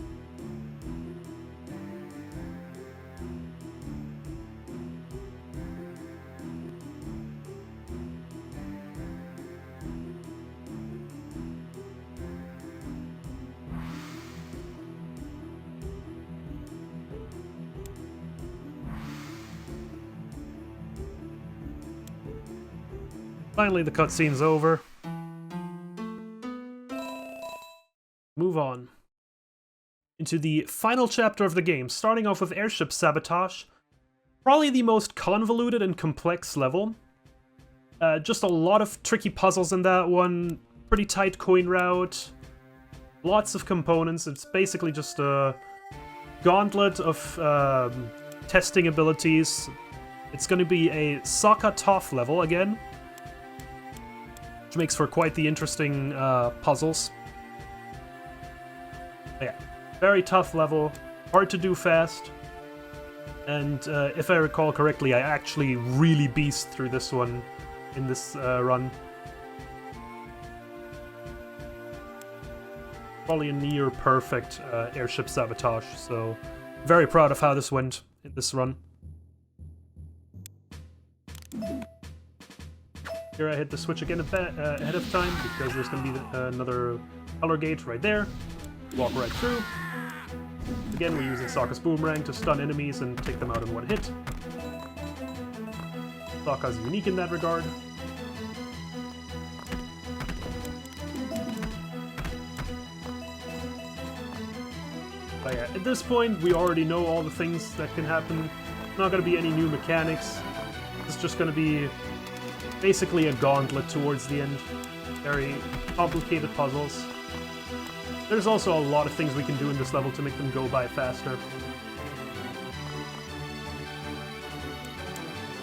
Finally, the cutscene's over. Move on into the final chapter of the game, starting off with airship sabotage. Probably the most convoluted and complex level. Just a lot of tricky puzzles in that one, pretty tight coin route, lots of components. It's basically just a gauntlet of testing abilities. It's going to be a Sokka Toph level again, which makes for quite the interesting puzzles. Yeah, very tough level, hard to do fast, and if I recall correctly, I actually really beast through this one in this run. Probably a near perfect airship sabotage, so very proud of how this went in this run. Here I hit the switch again ahead of time because there's going to be another color gate right there. Walk right through. Again, we're using Sokka's boomerang to stun enemies and take them out in one hit. Sokka's unique in that regard. But yeah, at this point, we already know all the things that can happen. Not going to be any new mechanics. It's just going to be basically a gauntlet towards the end. Very complicated puzzles. There's also a lot of things we can do in this level to make them go by faster.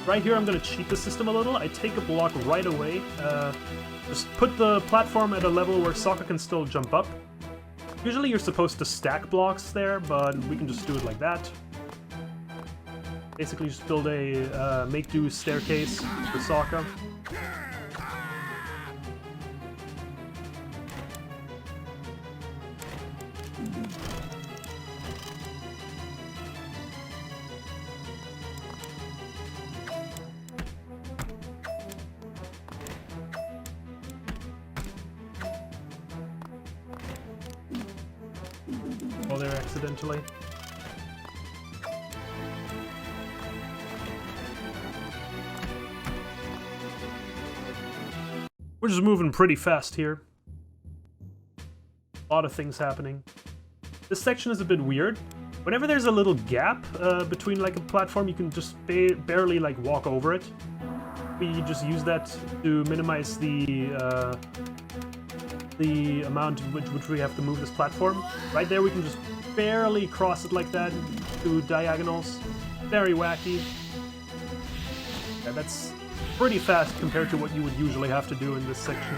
Right here I'm going to cheat the system a little. I take a block right away. Just put the platform at a level where Sokka can still jump up. Usually you're supposed to stack blocks there, but we can just do it like that. Basically just build a make-do staircase for Sokka. Oh, there accidentally. We're just moving pretty fast here. A lot of things happening. This section is a bit weird. Whenever there's a little gap between like a platform, you can just barely like walk over it. We just use that to minimize the amount in which we have to move this platform. Right there we can just barely cross it like that, do diagonals. Very wacky. Yeah, that's pretty fast compared to what you would usually have to do in this section.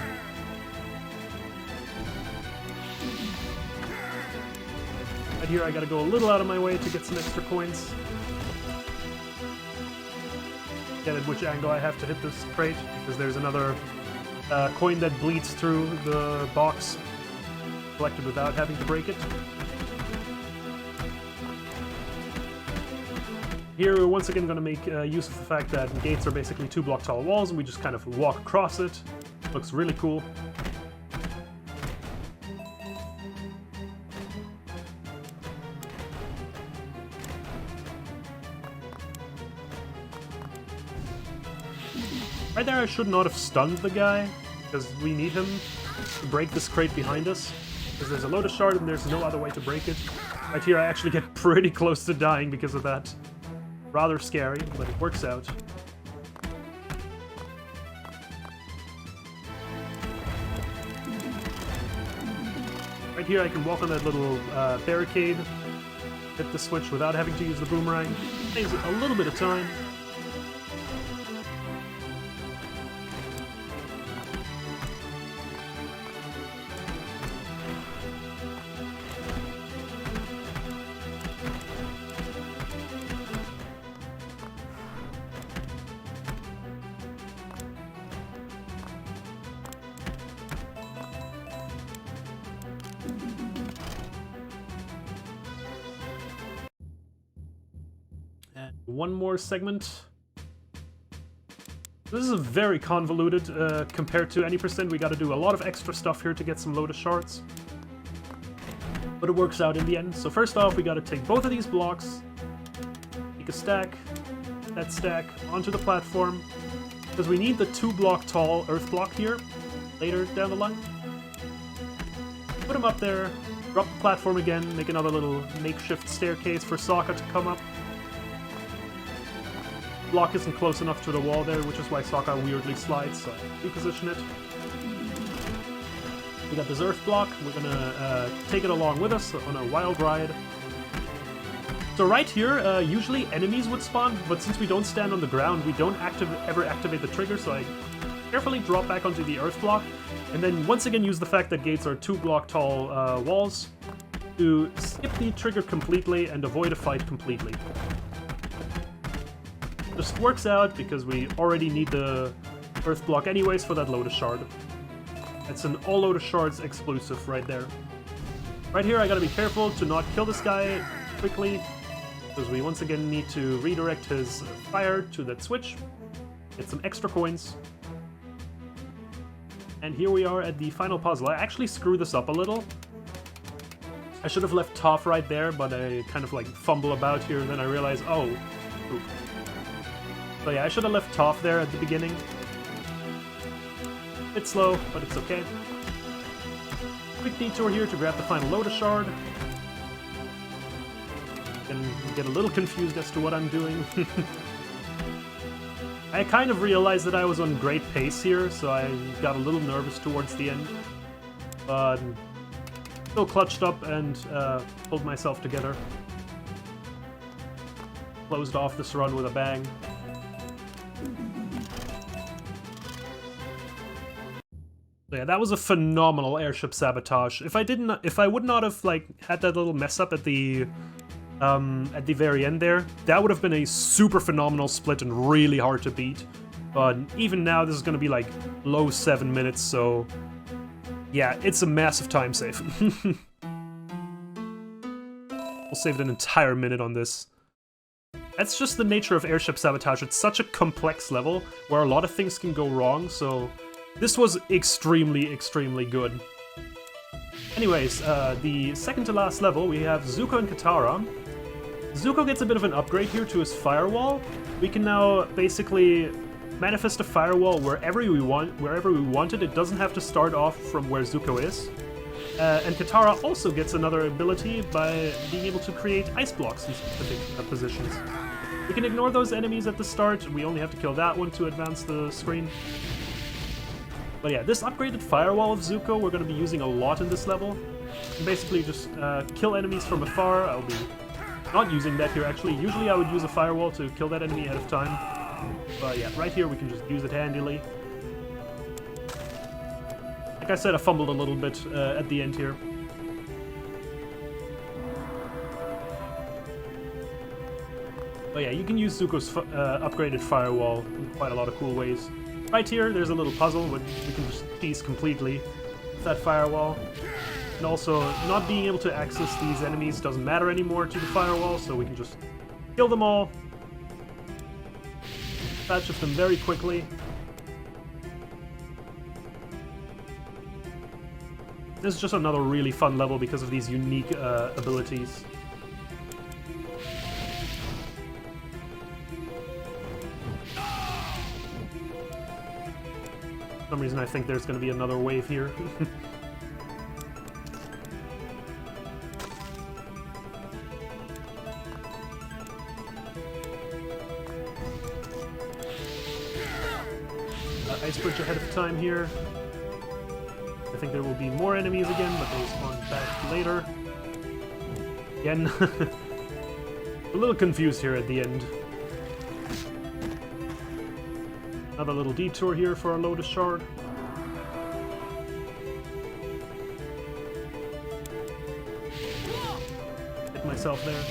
Right here I gotta go a little out of my way to get some extra coins. Get at which angle I have to hit this crate, because there's another coin that bleeds through the box, collected without having to break it. Here we're once again going to make use of the fact that gates are basically 2 block tall walls, and we just kind of walk across it. Looks really cool. Right there I should not have stunned the guy, because we need him to break this crate behind us. Because there's a Lotus Shard and there's no other way to break it. Right here I actually get pretty close to dying because of that. Rather scary, but it works out. Right here I can walk on that little barricade, hit the switch without having to use the boomerang. Saves a little bit of time. One more segment. This is very convoluted compared to any percent. We gotta do a lot of extra stuff here to get some Lotus Shards. But it works out in the end. So first off, we gotta take both of these blocks, take a stack, that stack, onto the platform, because we need the 2-block tall earth block here, later down the line. Put them up there, drop the platform again, make another little makeshift staircase for Sokka to come up. Block isn't close enough to the wall there, which is why Sokka weirdly slides, so I reposition it. We got this earth block, we're gonna take it along with us on a wild ride. So right here, usually enemies would spawn, but since we don't stand on the ground, we don't ever activate the trigger, so I carefully drop back onto the earth block, and then once again use the fact that gates are 2-block tall walls to skip the trigger completely and avoid a fight completely. Just works out because we already need the earth block anyways for that Lotus Shard. It's an all Lotus Shards exclusive right there. Right here I gotta be careful to not kill this guy quickly, because we once again need to redirect his fire to that switch, get some extra coins. And here we are at the final puzzle. I actually screwed this up a little. I should have left Toph right there, but I kind of like fumble about here and then I realize, oh, oop. So yeah, I should have left Toph there at the beginning. Bit slow, but it's okay. Quick detour here to grab the final Lotus Shard. And get a little confused as to what I'm doing. I kind of realized that I was on great pace here, so I got a little nervous towards the end. But still clutched up and pulled myself together. Closed off this run with a bang. So yeah, that was a phenomenal airship sabotage. If I would not have like had that little mess up at the very end there, that would have been a super phenomenal split and really hard to beat. But even now, this is going to be like low 7 minutes, so yeah, it's a massive time save. We'll save an entire minute on this. That's just the nature of airship sabotage. It's such a complex level where a lot of things can go wrong, so this was extremely, extremely good. Anyways, the second to last level, we have Zuko and Katara. Zuko gets a bit of an upgrade here to his firewall. We can now basically manifest a firewall wherever we want it. It doesn't have to start off from where Zuko is. And Katara also gets another ability by being able to create ice blocks in specific positions. We can ignore those enemies at the start. We only have to kill that one to advance the screen. But yeah, this upgraded firewall of Zuko we're going to be using a lot in this level. And basically just kill enemies from afar. I'll be not using that here actually. Usually I would use a firewall to kill that enemy ahead of time. But yeah, right here we can just use it handily. Like I said, I fumbled a little bit at the end here. But yeah, you can use Zuko's upgraded firewall in quite a lot of cool ways. Right here, there's a little puzzle which we can just cheese completely with that firewall. And also, not being able to access these enemies doesn't matter anymore to the firewall, so we can just kill them all. Patch of them very quickly. This is just another really fun level because of these unique abilities. For some reason I think there's going to be another wave here. Ice bridge ahead of time here. I think there will be more enemies again, but they spawn back later. Again, a little confused here at the end. Another little detour here for our Lotus Shard. Hit myself there.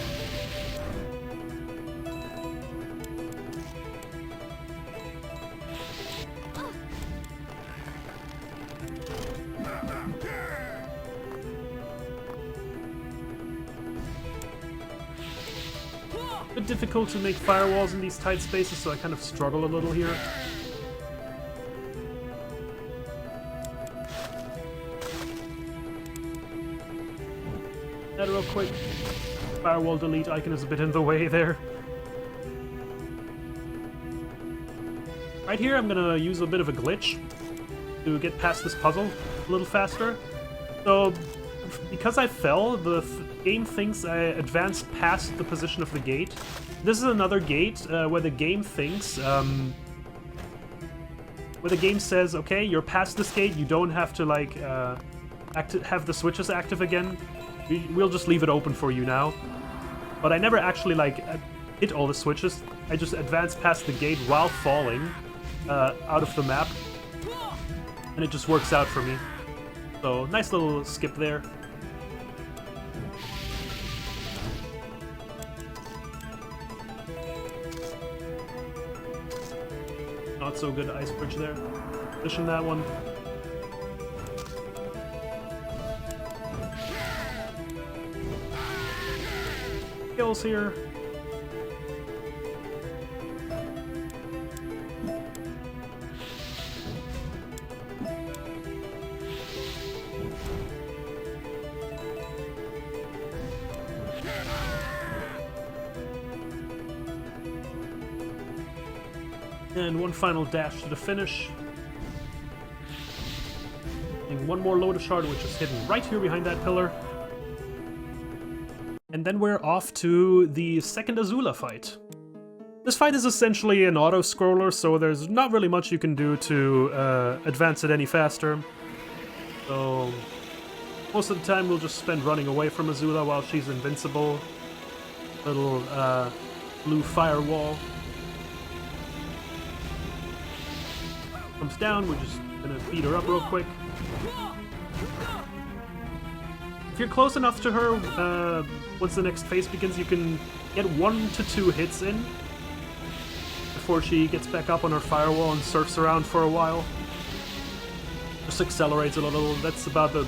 A bit difficult to make firewalls in these tight spaces, so I kind of struggle a little here. That real quick. Firewall delete icon is a bit in the way there. Right here I'm gonna use a bit of a glitch to get past this puzzle a little faster. So, because I fell, the game thinks I advanced past the position of the gate. This is another gate where the game thinks, where the game says, okay, you're past this gate, you don't have to like have the switches active again. We'll just leave it open for you now. But I never actually like hit all the switches. I just advanced past the gate while falling out of the map, and it just works out for me. So nice little skip there. Not so good ice bridge there. Fishing that one. Kills here. And one final dash to the finish. And one more Lotus Shard, which is hidden right here behind that pillar. And then we're off to the second Azula fight. This fight is essentially an auto-scroller, so there's not really much you can do to advance it any faster. So most of the time we'll just spend running away from Azula while she's invincible. Little blue firewall. Comes down, we're just gonna beat her up real quick. If you're close enough to her, once the next phase begins, you can get 1 to 2 hits in before she gets back up on her firewall and surfs around for a while. Just accelerates it a little. That's about the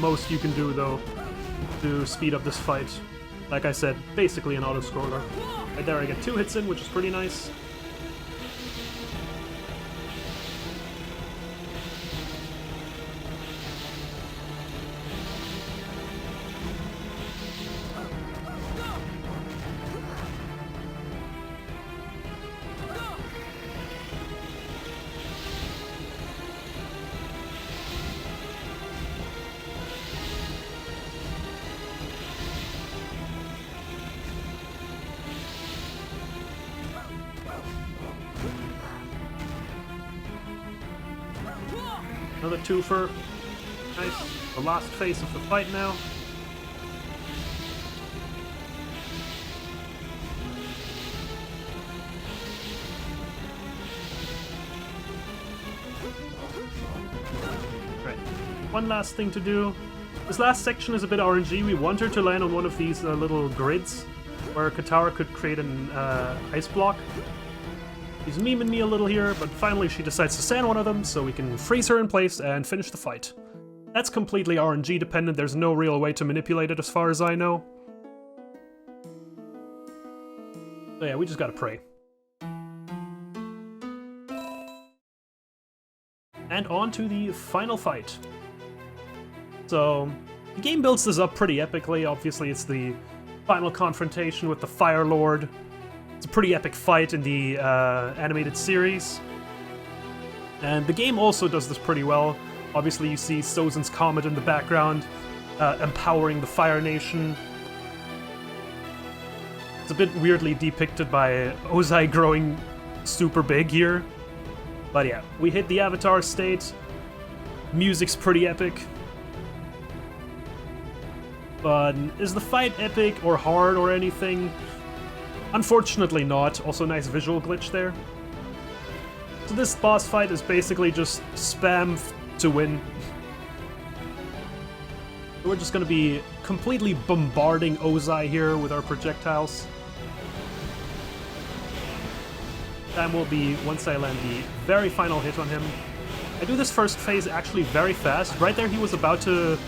most you can do, though, to speed up this fight. Like I said, basically an auto-scroller. Right there I get 2 hits in, which is pretty nice. Another twofer. Nice. The last phase of the fight now. Right. One last thing to do. This last section is a bit RNG. We want her to land on one of these little grids where Katara could create an ice block. She's memeing me a little here, but finally she decides to stand on one of them so we can freeze her in place and finish the fight. That's completely RNG dependent, there's no real way to manipulate it as far as I know. So yeah, we just gotta pray. And on to the final fight. So, the game builds this up pretty epically. Obviously it's the final confrontation with the Fire Lord. It's a pretty epic fight in the animated series. And the game also does this pretty well. Obviously you see Sozin's Comet in the background, empowering the Fire Nation. It's a bit weirdly depicted by Ozai growing super big here. But yeah, we hit the Avatar state. music's pretty epic. But is the fight epic or hard or anything? Unfortunately not. Also nice visual glitch there. So this boss fight is basically just spam to win. We're just gonna be completely bombarding Ozai here with our projectiles. Time will be once I land the very final hit on him. I do this first phase actually very fast. Right there he was about to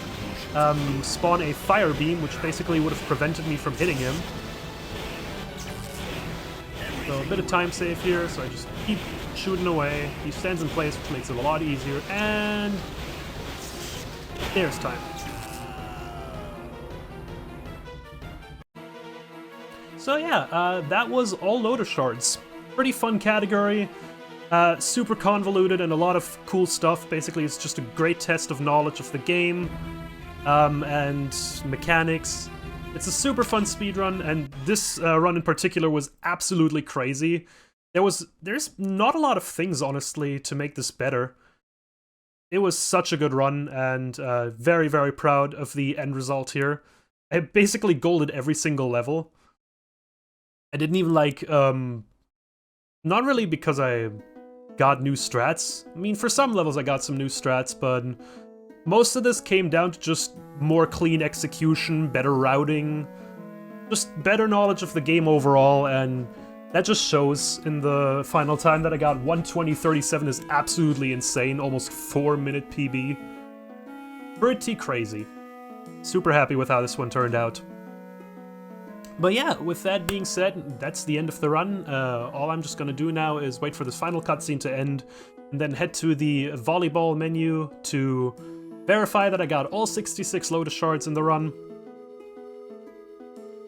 spawn a fire beam, which basically would have prevented me from hitting him. So a bit of time save here, so I just keep shooting away. He stands in place, which makes it a lot easier, and there's time. So yeah, that was all Lotus Shards. Pretty fun category, super convoluted and a lot of cool stuff. Basically, it's just a great test of knowledge of the game and mechanics. It's a super fun speedrun, and this run in particular was absolutely crazy. There's not a lot of things, honestly, to make this better. It was such a good run, and very, very proud of the end result here. I basically golded every single level. I didn't even like, not really because I got new strats. I mean, for some levels I got some new strats, but most of this came down to just more clean execution, better routing, just better knowledge of the game overall, and that just shows in the final time that I got 1:20:37 is absolutely insane, almost 4-minute PB. Pretty crazy. Super happy with how this one turned out. But yeah, with that being said, that's the end of the run. All I'm just gonna do now is wait for this final cutscene to end, and then head to the volleyball menu to verify that I got all 66 Lotus Shards in the run.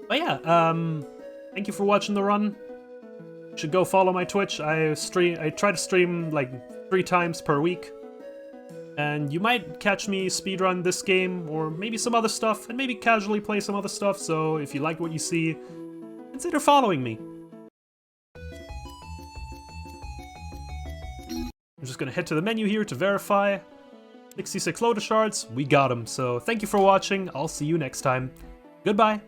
But yeah, thank you for watching the run. You should go follow my Twitch. I try to stream like 3 times per week. And you might catch me speedrun this game, or maybe some other stuff, and maybe casually play some other stuff, so if you like what you see, consider following me. I'm just gonna head to the menu here to verify. 66 Lotus Shards, we got them. So thank you for watching, I'll see you next time. Goodbye!